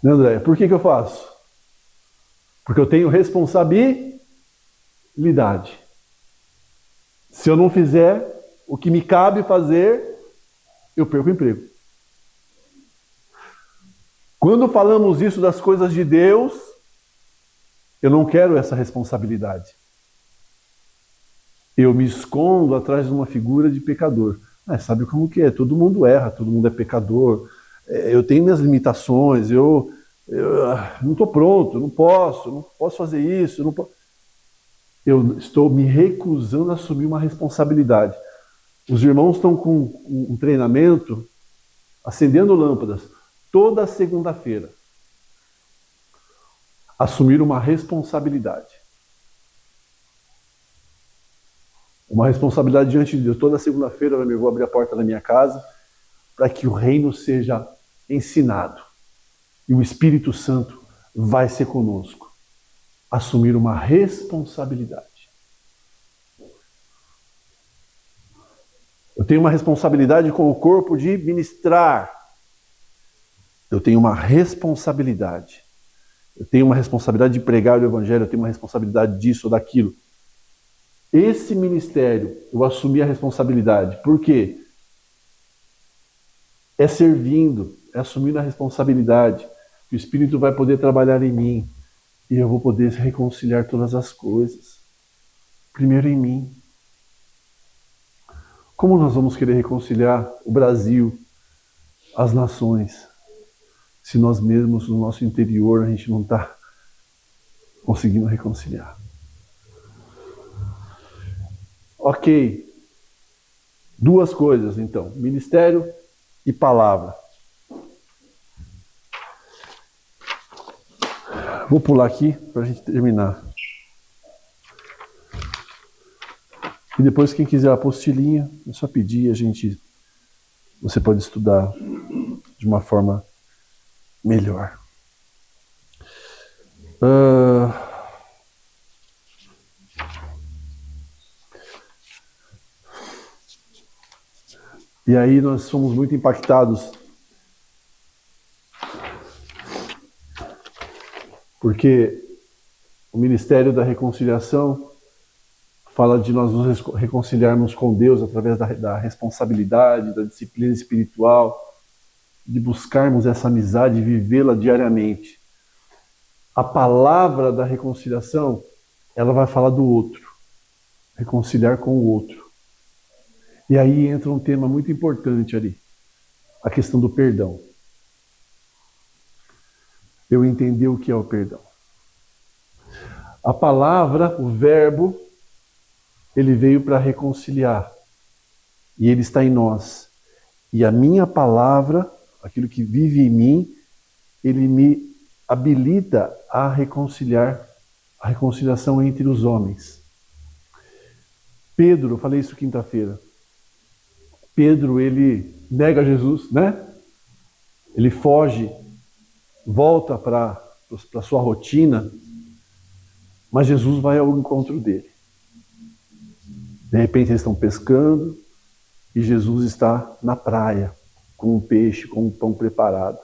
Né, André? Por que eu faço? Porque eu tenho responsabilidade. Se eu não fizer o que me cabe fazer, eu perco o emprego. Quando falamos isso das coisas de Deus, eu não quero essa responsabilidade. Eu me escondo atrás de uma figura de pecador. Sabe como que é? Todo mundo erra, todo mundo é pecador. Eu tenho minhas limitações, eu não estou pronto, não posso fazer isso, não posso. Eu estou me recusando a assumir uma responsabilidade. Os irmãos estão com um treinamento, acendendo lâmpadas, toda segunda-feira. Assumir uma responsabilidade. Uma responsabilidade diante de Deus. Toda segunda-feira eu vou abrir a porta da minha casa para que o reino seja ensinado. E o Espírito Santo vai ser conosco. Assumir uma responsabilidade. Eu tenho uma responsabilidade com o corpo de ministrar. Eu tenho uma responsabilidade. Eu tenho uma responsabilidade de pregar o Evangelho. Eu tenho uma responsabilidade disso ou daquilo. Esse ministério, eu assumi a responsabilidade. Por quê? É servindo, é assumindo a responsabilidade. O Espírito vai poder trabalhar em mim. E eu vou poder reconciliar todas as coisas. Primeiro em mim. Como nós vamos querer reconciliar o Brasil, as nações, se nós mesmos, no nosso interior, a gente não está conseguindo reconciliar? Ok. Duas coisas, então. Ministério e palavra. Vou pular aqui para a gente terminar. E depois, quem quiser a apostilinha, é só pedir, você pode estudar de uma forma melhor. E aí nós fomos muito impactados, porque o Ministério da Reconciliação fala de nós nos reconciliarmos com Deus através da responsabilidade, da disciplina espiritual, de buscarmos essa amizade e vivê-la diariamente. A palavra da reconciliação ela vai falar do outro, reconciliar com o outro. E aí entra um tema muito importante ali, a questão do perdão. Eu entender o que é o perdão. A palavra, o verbo, ele veio para reconciliar. E ele está em nós. E a minha palavra, aquilo que vive em mim, ele me habilita a reconciliar, a reconciliação entre os homens. Pedro, eu falei isso quinta-feira. Pedro, ele nega Jesus, né? Ele foge, volta para a sua rotina, mas Jesus vai ao encontro dele. De repente eles estão pescando e Jesus está na praia, com um peixe, com um pão preparado.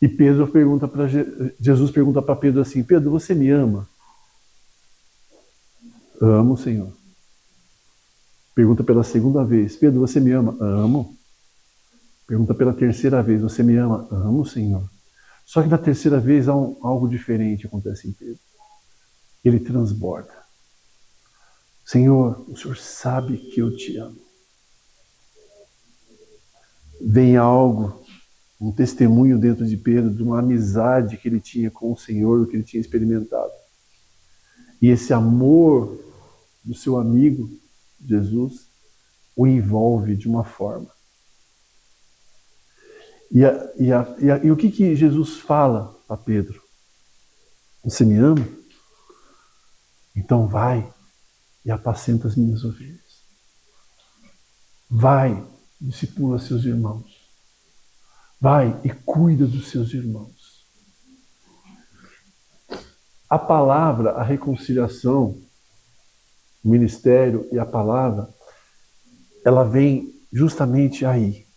E Pedro pergunta para Jesus pergunta para Pedro assim: Pedro, você me ama? Amo, Senhor. Pergunta pela segunda vez: Pedro, você me ama? Amo. Pergunta pela terceira vez: você me ama? Amo, Senhor. Só que na terceira vez algo diferente acontece em Pedro. Ele transborda. Senhor, o Senhor sabe que eu te amo. Vem algo, um testemunho dentro de Pedro, de uma amizade que ele tinha com o Senhor, que ele tinha experimentado. E esse amor do seu amigo, Jesus, o envolve de uma forma. E o que Jesus fala para Pedro? Você me ama? Então vai e apacenta as minhas ovelhas. Vai, discipula seus irmãos. Vai e cuida dos seus irmãos. A palavra, a reconciliação, o ministério e a palavra, ela vem justamente aí.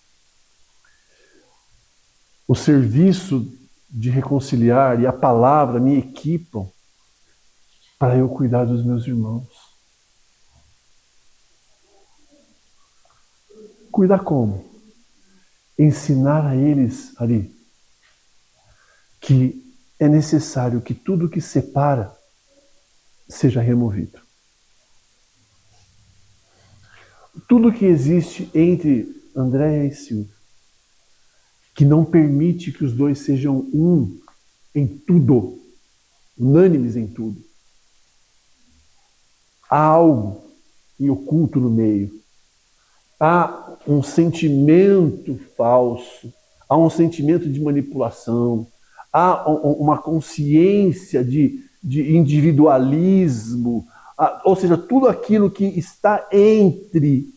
O serviço de reconciliar e a palavra me equipam para eu cuidar dos meus irmãos. Cuidar como? Ensinar a eles ali que é necessário que tudo que separa seja removido. Tudo que existe entre Andréia e Silvio, que não permite que os dois sejam um em tudo, unânimes em tudo. Há algo em oculto no meio. Há um sentimento falso, há um sentimento de manipulação, há uma consciência de individualismo, ou seja, tudo aquilo que está entre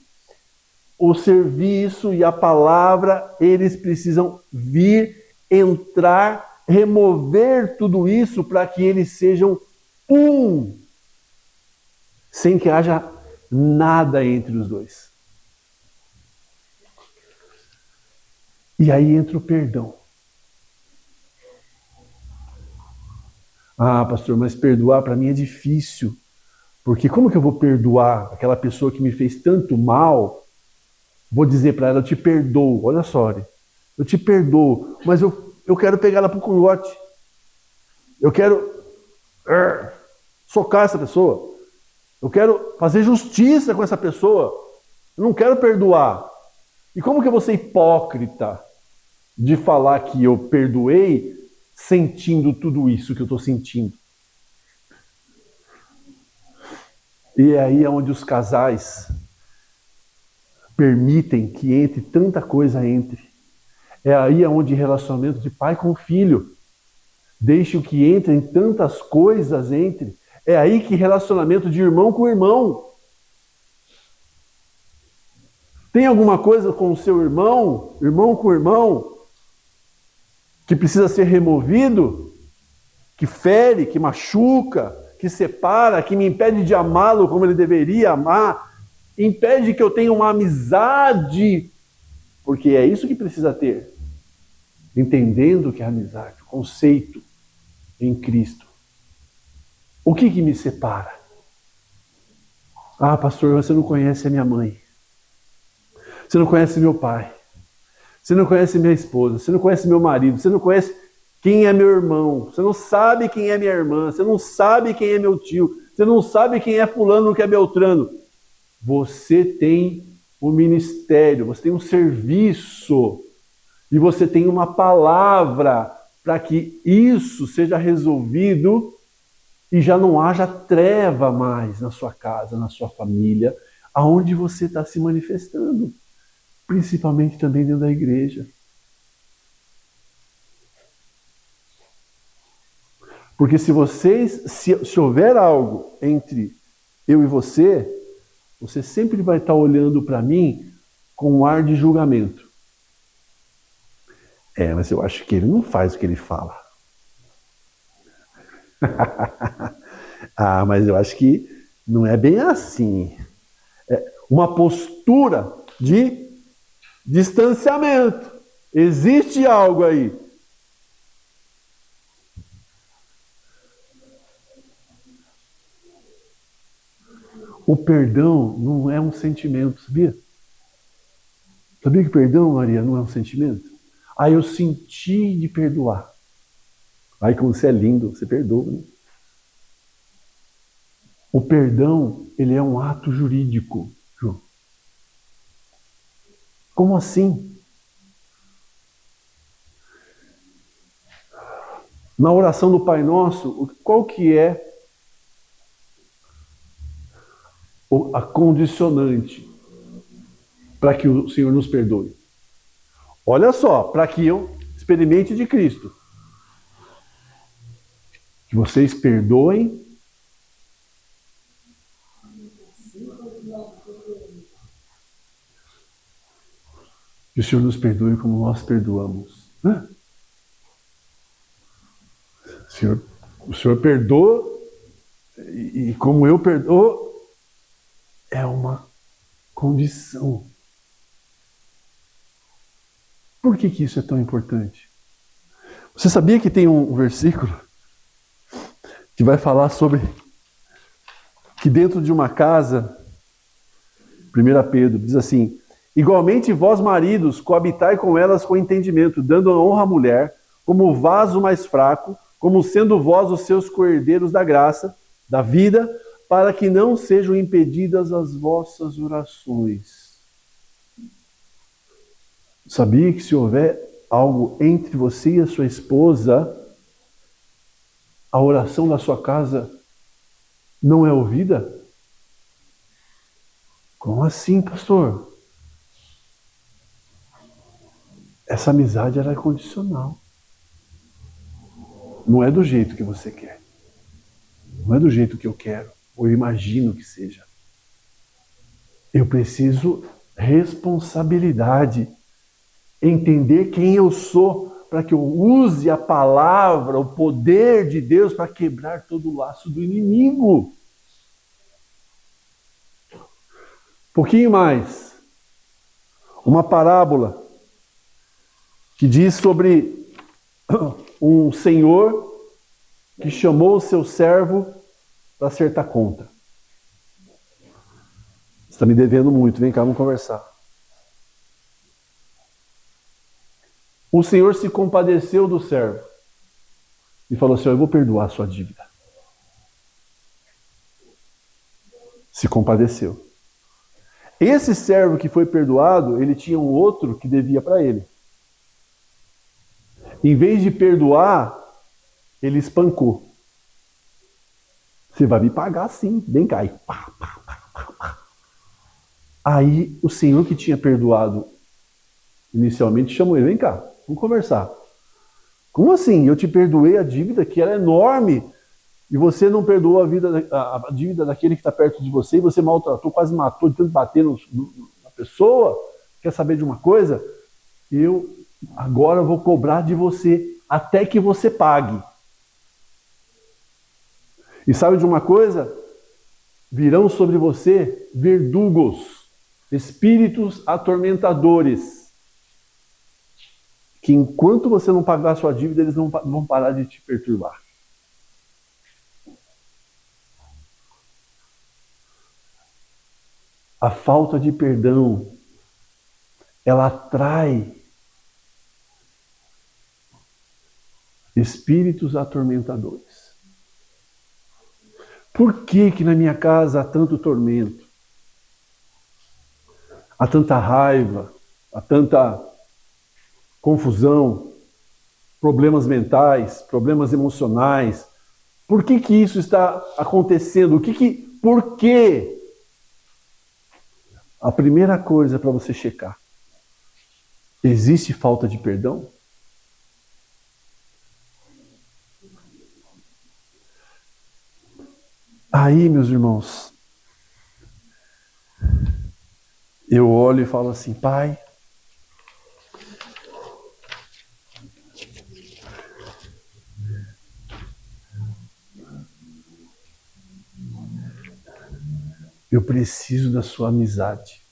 o serviço e a palavra, eles precisam vir, entrar, remover tudo isso para que eles sejam um, sem que haja nada entre os dois. E aí entra o perdão. Ah, pastor, mas perdoar para mim é difícil. Porque como que eu vou perdoar aquela pessoa que me fez tanto mal? Vou dizer para ela, eu te perdoo. Olha só, eu te perdoo, mas eu quero pegar ela pro cangote. Eu quero socar essa pessoa. Eu quero fazer justiça com essa pessoa. Eu não quero perdoar. E como que eu vou ser hipócrita de falar que eu perdoei sentindo tudo isso que eu estou sentindo? E é aí onde os casais permitem que entre tanta coisa entre. É aí onde relacionamento de pai com filho deixa que entrem tantas coisas entre. É aí que relacionamento de irmão com irmão. Tem alguma coisa com o seu irmão, irmão com irmão, que precisa ser removido, que fere, que machuca, que separa, que me impede de amá-lo como ele deveria amar, impede que eu tenha uma amizade, porque é isso que precisa ter, entendendo que é amizade, o conceito em Cristo. O que me separa? Ah, pastor, você não conhece a minha mãe, você não conhece meu pai, você não conhece minha esposa, você não conhece meu marido, você não conhece... quem é meu irmão, você não sabe quem é minha irmã, você não sabe quem é meu tio, você não sabe quem é fulano, que é Beltrano. Você tem um ministério, você tem um serviço e você tem uma palavra para que isso seja resolvido e já não haja treva mais na sua casa, na sua família, aonde você está se manifestando, principalmente também dentro da igreja. Porque se houver algo entre eu e você sempre vai estar olhando para mim com um ar de julgamento. Mas eu acho que ele não faz o que ele fala. Mas eu acho que não é bem assim. É uma postura de distanciamento. Existe algo aí. O perdão não é um sentimento, sabia? Sabia que perdão, Maria, não é um sentimento? Eu senti de perdoar. Como você é lindo, você perdoa, né? O perdão, ele é um ato jurídico, João. Como assim? Na oração do Pai Nosso, qual que é a condicionante para que o Senhor nos perdoe? Olha só, para que eu experimente de Cristo. Que vocês perdoem que o Senhor nos perdoe como nós perdoamos. O Senhor perdoa e como eu perdoo, é uma condição. Por que isso é tão importante? Você sabia que tem um versículo que vai falar sobre que dentro de uma casa, 1 Pedro, diz assim: igualmente vós maridos, coabitai com elas com entendimento, dando honra à mulher, como o vaso mais fraco, como sendo vós os seus coerdeiros da graça, da vida, para que não sejam impedidas as vossas orações. Sabia que se houver algo entre você e a sua esposa, a oração da sua casa não é ouvida? Como assim, pastor? Essa amizade era condicional. Não é do jeito que você quer. Não é do jeito que eu quero, ou eu imagino que seja. Eu preciso responsabilidade. Entender quem eu sou, para que eu use a palavra, o poder de Deus para quebrar todo o laço do inimigo. Pouquinho mais. Uma parábola que diz sobre um senhor que chamou o seu servo para acertar conta. Você está me devendo muito, vem cá, vamos conversar. O Senhor se compadeceu do servo e falou assim: eu vou perdoar a sua dívida. Se compadeceu. Esse servo que foi perdoado, ele tinha um outro que devia para ele. Em vez de perdoar, ele espancou. Você vai me pagar sim, vem cá. Aí o Senhor que tinha perdoado inicialmente chamou ele: vem cá, vamos conversar. Como assim? Eu te perdoei a dívida que era enorme e você não perdoou a dívida daquele que está perto de você e você maltratou, quase matou de tanto bater na pessoa. Quer saber de uma coisa? Eu agora vou cobrar de você até que você pague. E sabe de uma coisa? Virão sobre você verdugos, espíritos atormentadores, que enquanto você não pagar a sua dívida, eles não vão parar de te perturbar. A falta de perdão, ela atrai espíritos atormentadores. Por que que na minha casa há tanto tormento? Há tanta raiva, há tanta confusão, problemas mentais, problemas emocionais? Por que que isso está acontecendo? Por quê? A primeira coisa para você checar: existe falta de perdão? Aí, meus irmãos, eu olho e falo assim: Pai, eu preciso da sua amizade.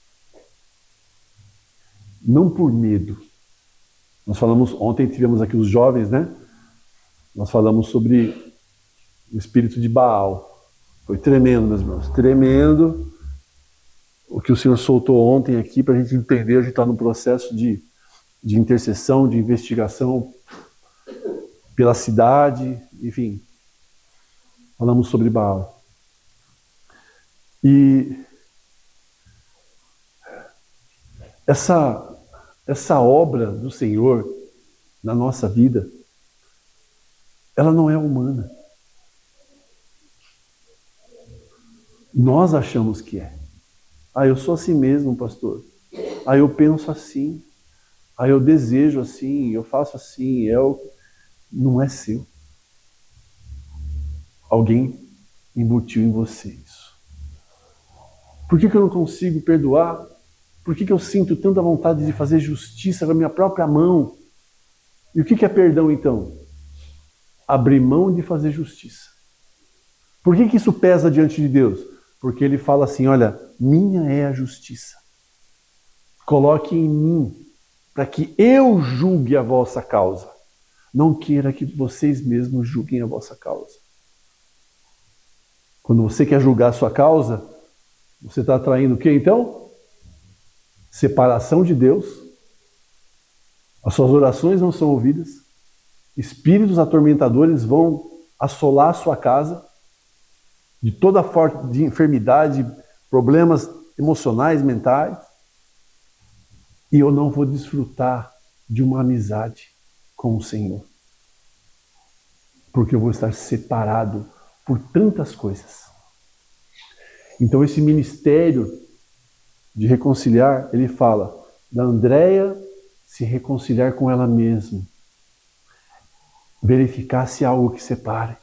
Não por medo. Nós falamos, ontem tivemos aqui os jovens, né? Nós falamos sobre o espírito de Baal. Foi tremendo, meus irmãos, tremendo o que o Senhor soltou ontem aqui para a gente entender. A gente está no processo de intercessão, de investigação pela cidade, enfim. Falamos sobre Baal. E essa obra do Senhor na nossa vida, ela não é humana. Nós achamos que é. Ah, eu sou assim mesmo, pastor. Ah, eu penso assim. Ah, eu desejo assim, eu faço assim. Não é seu. Alguém embutiu em você isso. Por que eu não consigo perdoar? Por que eu sinto tanta vontade de fazer justiça com a minha própria mão? E o que é perdão, então? Abrir mão de fazer justiça. Por que isso pesa diante de Deus? Porque ele fala assim: olha, minha é a justiça. Coloque em mim, para que eu julgue a vossa causa. Não queira que vocês mesmos julguem a vossa causa. Quando você quer julgar a sua causa, você está atraindo o quê, então? Separação de Deus. As suas orações não são ouvidas. Espíritos atormentadores vão assolar a sua casa de toda forma de enfermidade, problemas emocionais, mentais. E eu não vou desfrutar de uma amizade com o Senhor. Porque eu vou estar separado por tantas coisas. Então esse ministério de reconciliar, ele fala da Andréia se reconciliar com ela mesma. Verificar se há algo que separe.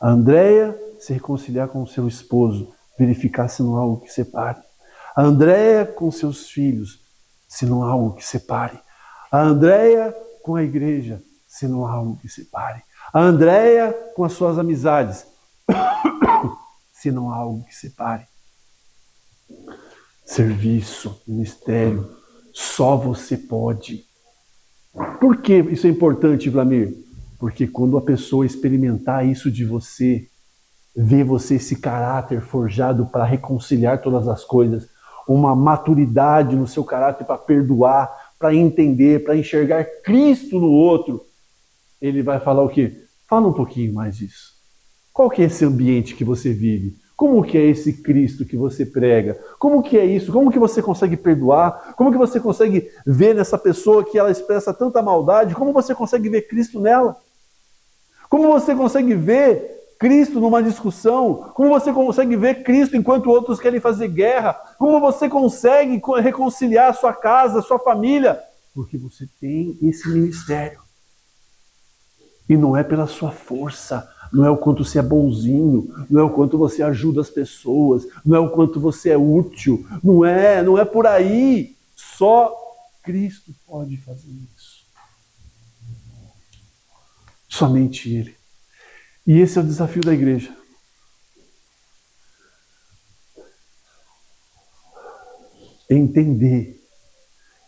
A Andréia se reconciliar com o seu esposo. Verificar se não há algo que separe. A Andréia com seus filhos. Se não há algo que separe. A Andréia com a igreja. Se não há algo que separe. A Andréia com as suas amizades. Se não há algo que separe. Serviço, ministério, só você pode. Por que isso é importante, Vlamir? Porque quando a pessoa experimentar isso de você, ver você esse caráter forjado para reconciliar todas as coisas, uma maturidade no seu caráter para perdoar, para entender, para enxergar Cristo no outro, ele vai falar o quê? Fala um pouquinho mais disso. Qual que é esse ambiente que você vive? Como que é esse Cristo que você prega? Como que é isso? Como que você consegue perdoar? Como que você consegue ver nessa pessoa que ela expressa tanta maldade? Como você consegue ver Cristo nela? Como você consegue ver Cristo numa discussão? Como você consegue ver Cristo enquanto outros querem fazer guerra? Como você consegue reconciliar a sua casa, a sua família? Porque você tem esse ministério. E não é pela sua força, não é o quanto você é bonzinho, não é o quanto você ajuda as pessoas, não é o quanto você é útil, não é por aí. Só Cristo pode fazer isso. Somente Ele. E esse é o desafio da igreja. Entender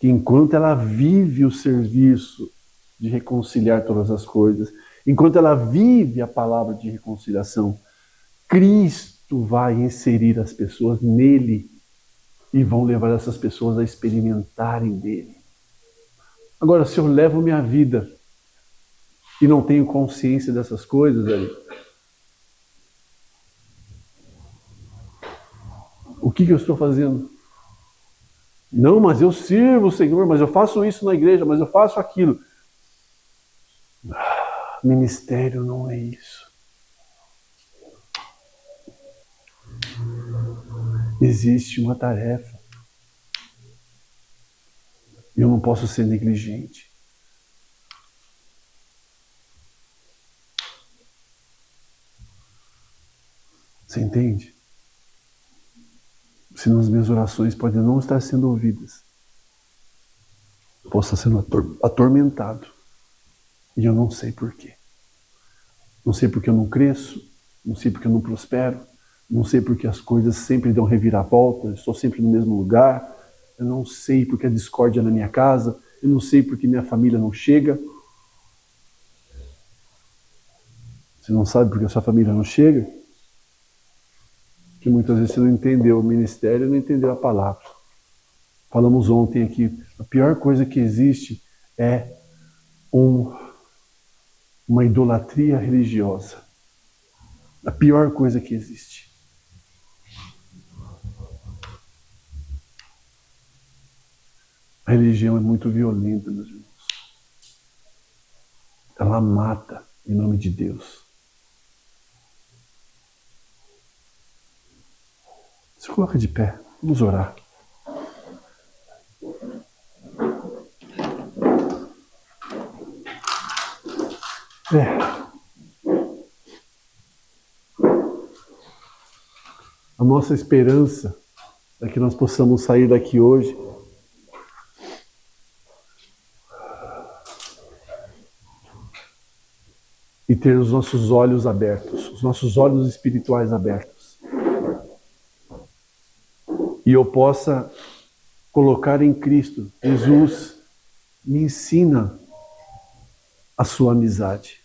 que enquanto ela vive o serviço de reconciliar todas as coisas, enquanto ela vive a palavra de reconciliação, Cristo vai inserir as pessoas nele e vão levar essas pessoas a experimentarem dele. Agora, se eu levo minha vida e não tenho consciência dessas coisas aí, o que eu estou fazendo? Não, mas eu sirvo o Senhor, mas eu faço isso na igreja, mas eu faço aquilo. Ministério não é isso. Existe uma tarefa. E eu não posso ser negligente. Você entende? Senão as minhas orações podem não estar sendo ouvidas. Eu posso estar sendo atormentado. E eu não sei porquê. Não sei porque eu não cresço, não sei porque eu não prospero, não sei porque as coisas sempre dão reviravolta, eu estou sempre no mesmo lugar, eu não sei porque a discórdia na minha casa, eu não sei porque minha família não chega. Você não sabe porque a sua família não chega? Porque muitas vezes você não entendeu o ministério, não entendeu a palavra. Falamos ontem aqui, a pior coisa que existe é uma idolatria religiosa. A pior coisa que existe. A religião é muito violenta, meus irmãos. Ela mata em nome de Deus. Se coloca de pé, vamos orar. A nossa esperança é que nós possamos sair daqui hoje e ter os nossos olhos abertos, os nossos olhos espirituais abertos. E eu possa colocar em Cristo, Jesus me ensina a sua amizade.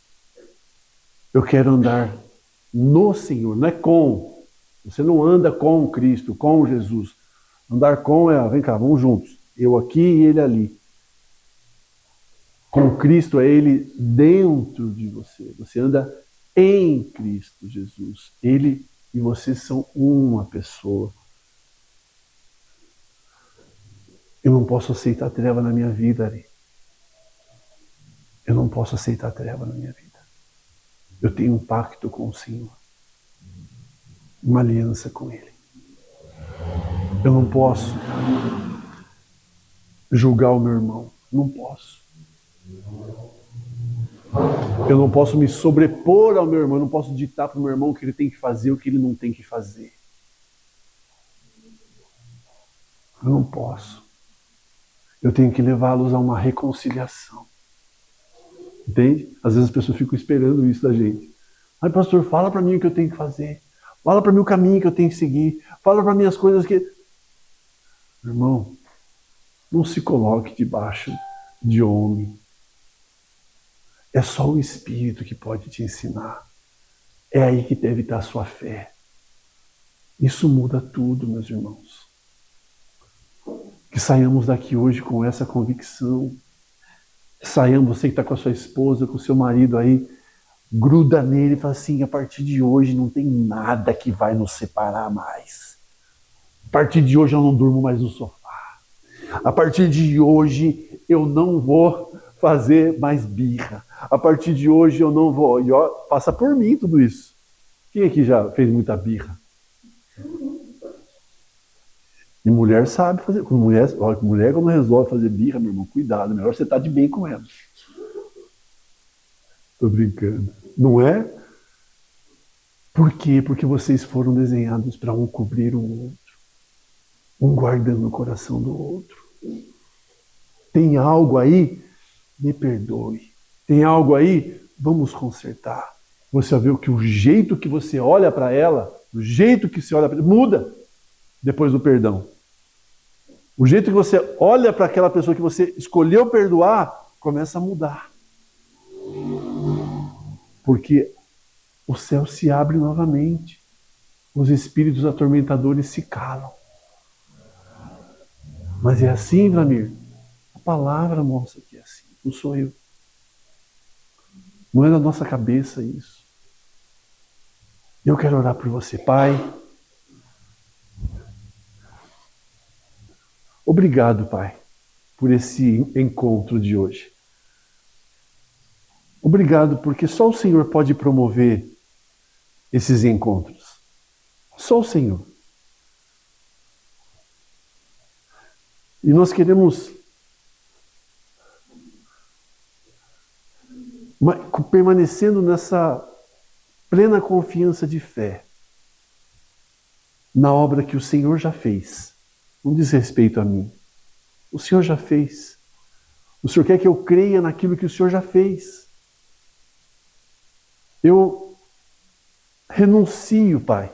Eu quero andar no Senhor, não é com. Você não anda com Cristo, com Jesus. Andar com é, vem cá, vamos juntos. Eu aqui e ele ali. Com Cristo é ele dentro de você. Você anda em Cristo Jesus. Ele e você são uma pessoa. Eu não posso aceitar treva na minha vida, Ari. Eu não posso aceitar treva na minha vida. Eu tenho um pacto com o Senhor. Uma aliança com Ele. Eu não posso julgar o meu irmão. Não posso. Eu não posso me sobrepor ao meu irmão. Eu não posso ditar para o meu irmão o que ele tem que fazer, o que ele não tem que fazer. Eu não posso. Eu tenho que levá-los a uma reconciliação. Entende? Às vezes as pessoas ficam esperando isso da gente. Ai, pastor, fala para mim o que eu tenho que fazer. Fala para mim o caminho que eu tenho que seguir. Fala para mim as coisas que... Irmão, não se coloque debaixo de homem. É só o Espírito que pode te ensinar. É aí que deve estar a sua fé. Isso muda tudo, meus irmãos. Que saiamos daqui hoje com essa convicção. Saiamos, você que está com a sua esposa, com o seu marido aí, gruda nele e fala assim, a partir de hoje não tem nada que vai nos separar mais. A partir de hoje eu não durmo mais no sofá. A partir de hoje eu não vou fazer mais birra. A partir de hoje eu não vou... E ó, passa por mim tudo isso. Quem aqui já fez muita birra? E mulher sabe fazer. Mulher quando resolve fazer birra, meu irmão, cuidado. Melhor você estar de bem com ela. Tô brincando. Não é? Por quê? Porque vocês foram desenhados para um cobrir o outro. Um guardando o coração do outro. Tem algo aí? Me perdoe. Tem algo aí? Vamos consertar. Você vai ver que o jeito que você olha para ela, o jeito que você olha para ela, muda depois do perdão. O jeito que você olha para aquela pessoa que você escolheu perdoar, começa a mudar. Porque o céu se abre novamente. Os espíritos atormentadores se calam. Mas é assim, Vlamir? A palavra mostra que é assim. Não sou eu. Não é da nossa cabeça isso. Eu quero orar por você, Pai. Obrigado, Pai, por esse encontro de hoje. Obrigado, porque só o Senhor pode promover esses encontros. Só o Senhor. E nós queremos permanecendo nessa plena confiança de fé na obra que o Senhor já fez. Não diz respeito a mim. O Senhor já fez. O Senhor quer que eu creia naquilo que o Senhor já fez. Eu renuncio, Pai,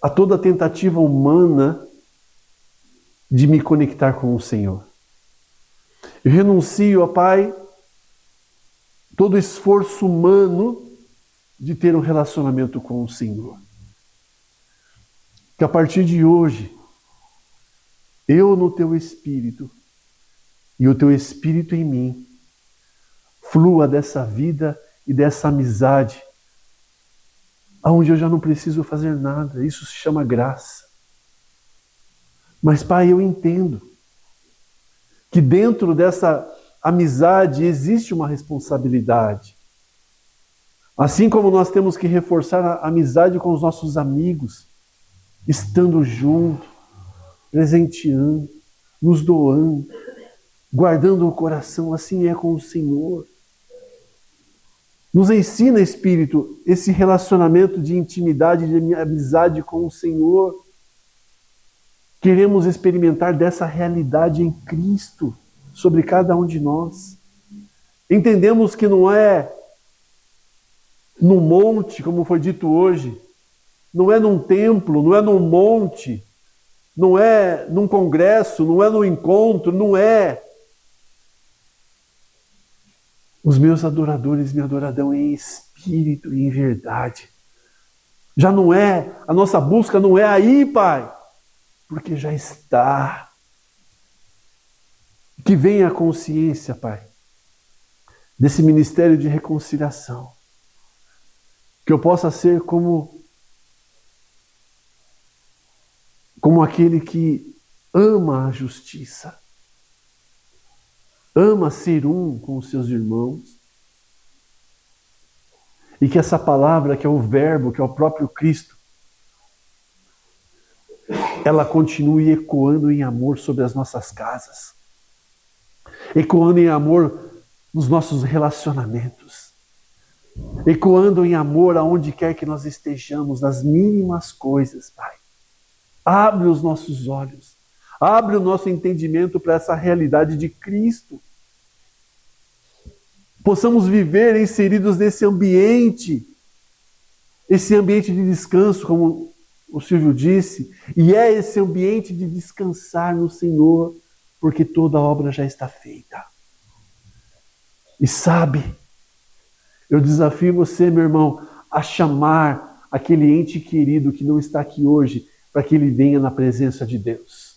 a toda tentativa humana de me conectar com o Senhor. Eu renuncio, ó Pai, todo esforço humano de ter um relacionamento com o Senhor. Que a partir de hoje, eu no Teu Espírito e o Teu Espírito em mim, flua dessa vida e dessa amizade, aonde eu já não preciso fazer nada. Isso se chama graça. Mas, Pai, eu entendo que dentro dessa amizade existe uma responsabilidade. Assim como nós temos que reforçar a amizade com os nossos amigos, estando junto, presenteando, nos doando, guardando o coração, assim é com o Senhor. Nos ensina, Espírito, esse relacionamento de intimidade, de amizade com o Senhor. Queremos experimentar dessa realidade em Cristo sobre cada um de nós. Entendemos que não é no monte, como foi dito hoje, não é num templo, não é num monte, não é num congresso, não é num encontro, não é. Os meus adoradores me adorarão em espírito e em verdade. Já não é, a nossa busca não é aí, Pai, porque já está. Que venha a consciência, Pai, desse ministério de reconciliação. Que eu possa ser como aquele que ama a justiça. Ama ser um com os seus irmãos. E que essa palavra, que é o verbo, que é o próprio Cristo, ela continue ecoando em amor sobre as nossas casas. Ecoando em amor nos nossos relacionamentos. Ecoando em amor aonde quer que nós estejamos, nas mínimas coisas, Pai. Abre os nossos olhos. Abre o nosso entendimento para essa realidade de Cristo. Possamos viver inseridos nesse ambiente. Esse ambiente de descanso, como o Silvio disse. E é esse ambiente de descansar no Senhor, porque toda a obra já está feita. E sabe, eu desafio você, meu irmão, a chamar aquele ente querido que não está aqui hoje, para que ele venha na presença de Deus.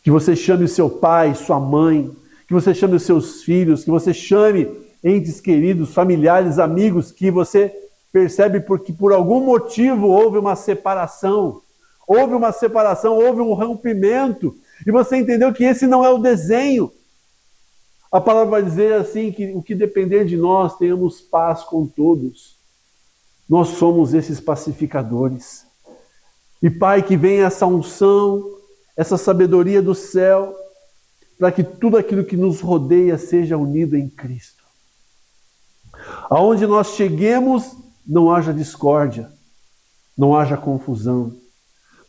Que você chame o seu pai, sua mãe, que você chame os seus filhos, que você chame entes queridos, familiares, amigos, que você percebe porque por algum motivo houve uma separação, houve um rompimento, e você entendeu que esse não é o desenho. A palavra vai dizer assim, que o que depender de nós, tenhamos paz com todos. Nós somos esses pacificadores. E Pai, que venha essa unção, essa sabedoria do céu, para que tudo aquilo que nos rodeia seja unido em Cristo. Aonde nós cheguemos, não haja discórdia, não haja confusão,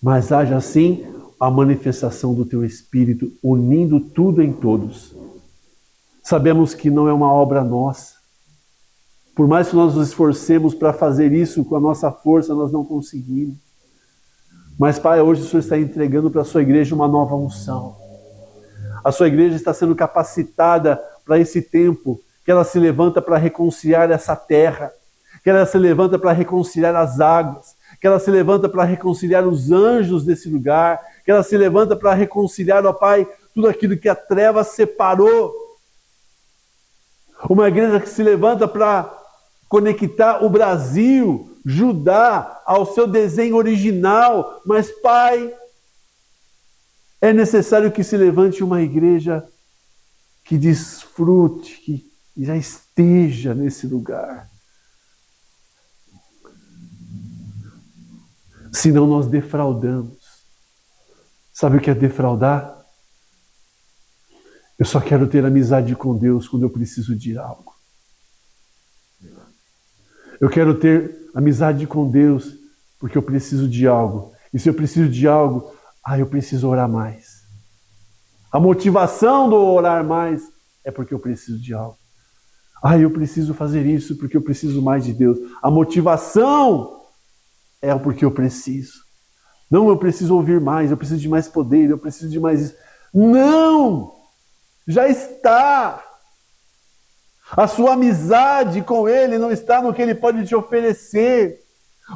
mas haja sim a manifestação do Teu Espírito, unindo tudo em todos. Sabemos que não é uma obra nossa. Por mais que nós nos esforcemos para fazer isso com a nossa força, nós não conseguimos. Mas, Pai, hoje o Senhor está entregando para a sua igreja uma nova unção. A sua igreja está sendo capacitada para esse tempo, que ela se levanta para reconciliar essa terra, que ela se levanta para reconciliar as águas, que ela se levanta para reconciliar os anjos desse lugar, que ela se levanta para reconciliar, ó Pai, tudo aquilo que a treva separou. Uma igreja que se levanta para conectar o Brasil, Judá, ao seu desenho original. Mas, Pai, é necessário que se levante uma igreja que desfrute, que já esteja nesse lugar. Senão nós defraudamos. Sabe o que é defraudar? Eu só quero ter amizade com Deus quando eu preciso de algo. Eu quero ter amizade com Deus porque eu preciso de algo. E se eu preciso de algo, eu preciso orar mais. A motivação do orar mais é porque eu preciso de algo. Eu preciso fazer isso porque eu preciso mais de Deus. A motivação é porque eu preciso. Não, eu preciso ouvir mais, eu preciso de mais poder, eu preciso de mais isso. Não! Já está. A sua amizade com Ele não está no que Ele pode te oferecer,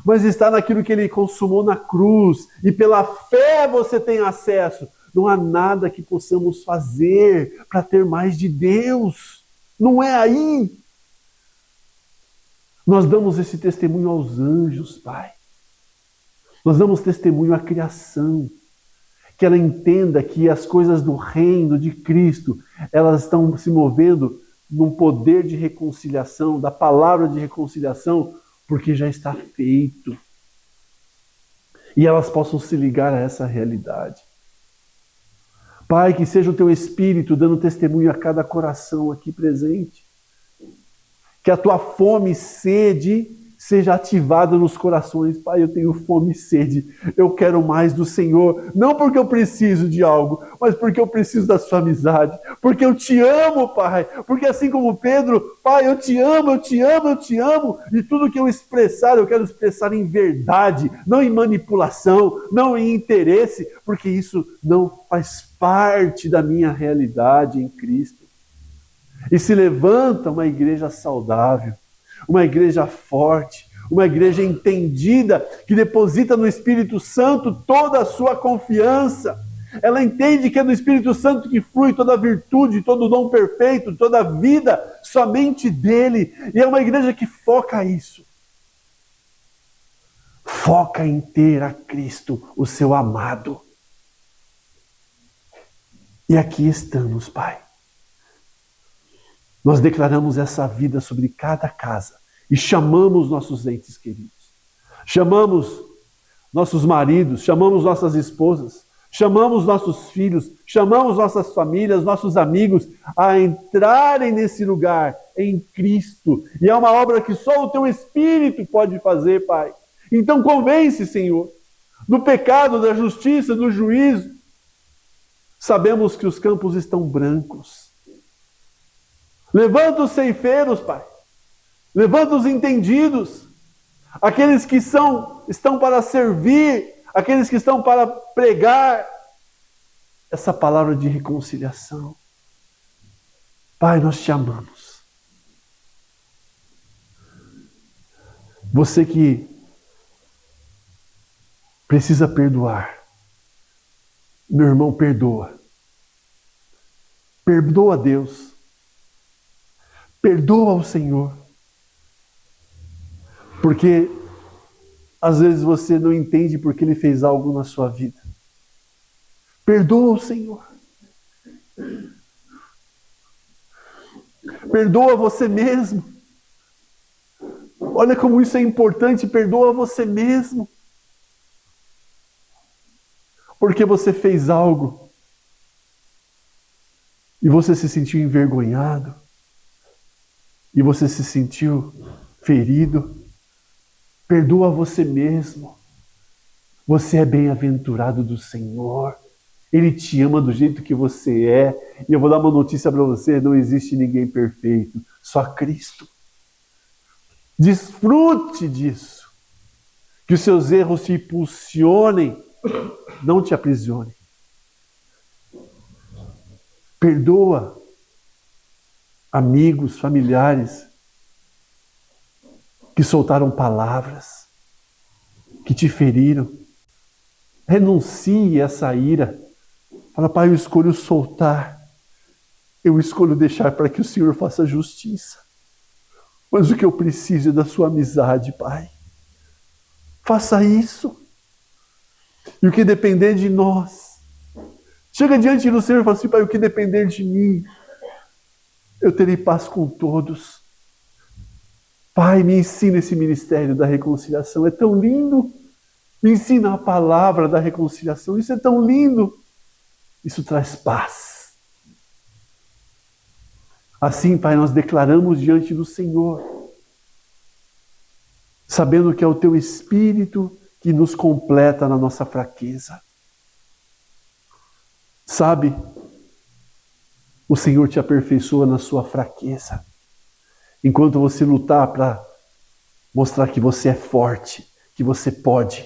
mas está naquilo que Ele consumou na cruz. E pela fé você tem acesso. Não há nada que possamos fazer para ter mais de Deus. Não é aí. Nós damos esse testemunho aos anjos, Pai. Nós damos testemunho à criação. Que ela entenda que as coisas do reino de Cristo, elas estão se movendo num poder de reconciliação, da palavra de reconciliação, porque já está feito. E elas possam se ligar a essa realidade. Pai, que seja o Teu Espírito dando testemunho a cada coração aqui presente. Que a Tua fome e sede seja ativada nos corações. Pai, eu tenho fome e sede. Eu quero mais do Senhor. Não porque eu preciso de algo, mas porque eu preciso da sua amizade. Porque eu te amo, Pai. Porque assim como Pedro, Pai, eu te amo, eu te amo, eu te amo. E tudo que eu expressar, eu quero expressar em verdade. Não em manipulação, não em interesse. Porque isso não faz parte da minha realidade em Cristo. E se levanta uma igreja saudável. Uma igreja forte, uma igreja entendida, que deposita no Espírito Santo toda a sua confiança. Ela entende que é do Espírito Santo que flui toda a virtude, todo o dom perfeito, toda a vida, somente dele. E é uma igreja que foca isso. Foca em ter a Cristo, o seu amado. E aqui estamos, Pai. Nós declaramos essa vida sobre cada casa e chamamos nossos entes queridos. Chamamos nossos maridos, chamamos nossas esposas, chamamos nossos filhos, chamamos nossas famílias, nossos amigos a entrarem nesse lugar em Cristo. E é uma obra que só o Teu Espírito pode fazer, Pai. Então convence, Senhor, do pecado, da justiça, do juízo. Sabemos que os campos estão brancos. Levanta os ceifeiros, Pai. Levanta os entendidos. Aqueles que estão para servir. Aqueles que estão para pregar essa palavra de reconciliação. Pai, nós te amamos. Você que precisa perdoar. Meu irmão, perdoa. Perdoa a Deus. Perdoa ao Senhor. Porque às vezes você não entende porque Ele fez algo na sua vida. Perdoa o Senhor. Perdoa você mesmo. Olha como isso é importante. Perdoa você mesmo. Porque você fez algo e você se sentiu envergonhado. E você se sentiu ferido. Perdoa você mesmo. Você é bem-aventurado do Senhor. Ele te ama do jeito que você é. E eu vou dar uma notícia para você: não existe ninguém perfeito, só Cristo. Desfrute disso. Que os seus erros te impulsionem, não te aprisionem. Perdoa amigos, familiares que soltaram palavras, que te feriram. Renuncie a essa ira. Fala, Pai, eu escolho soltar. eu escolho deixar para que o Senhor faça justiça. Mas o que eu preciso é da sua amizade, Pai. Faça isso. E o que depender de nós, chega diante do Senhor e fala assim: Pai, o que depender de mim, eu terei paz com todos. Pai, me ensina esse ministério da reconciliação. É tão lindo. Me ensina a palavra da reconciliação. Isso é tão lindo. Isso traz paz. Assim, Pai, nós declaramos diante do Senhor, sabendo que é o Teu Espírito que nos completa na nossa fraqueza. Sabe, o Senhor te aperfeiçoa na sua fraqueza. Enquanto você lutar para mostrar que você é forte, que você pode,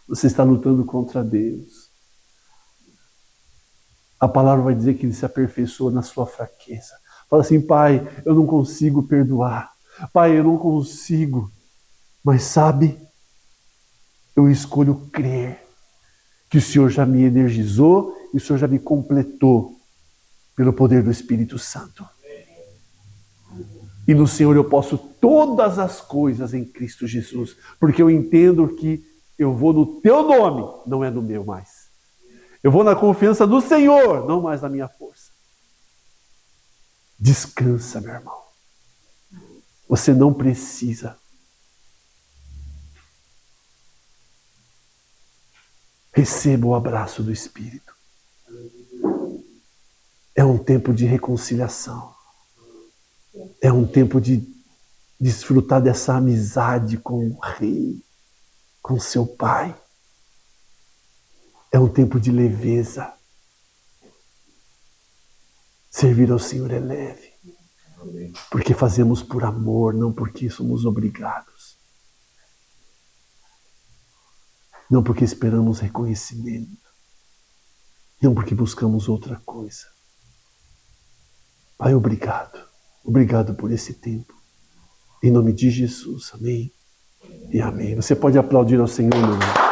você está lutando contra Deus. A palavra vai dizer que Ele se aperfeiçoa na sua fraqueza. Fala assim: Pai, eu não consigo perdoar. Pai, eu não consigo. Mas sabe, eu escolho crer que o Senhor já me energizou e o Senhor já me completou pelo poder do Espírito Santo. E no Senhor eu posso todas as coisas em Cristo Jesus, porque eu entendo que eu vou no Teu nome, não é no meu mais. Eu vou na confiança do Senhor, não mais na minha força. Descansa, meu irmão. Você não precisa. Receba o abraço do Espírito. É um tempo de reconciliação. É um tempo de desfrutar dessa amizade com o Rei, com seu Pai. É um tempo de leveza. Servir ao Senhor é leve. Porque fazemos por amor, não porque somos obrigados. Não porque esperamos reconhecimento. Não porque buscamos outra coisa. Pai, obrigado. Obrigado por esse tempo. Em nome de Jesus, amém e amém. Você pode aplaudir ao Senhor, meu irmão.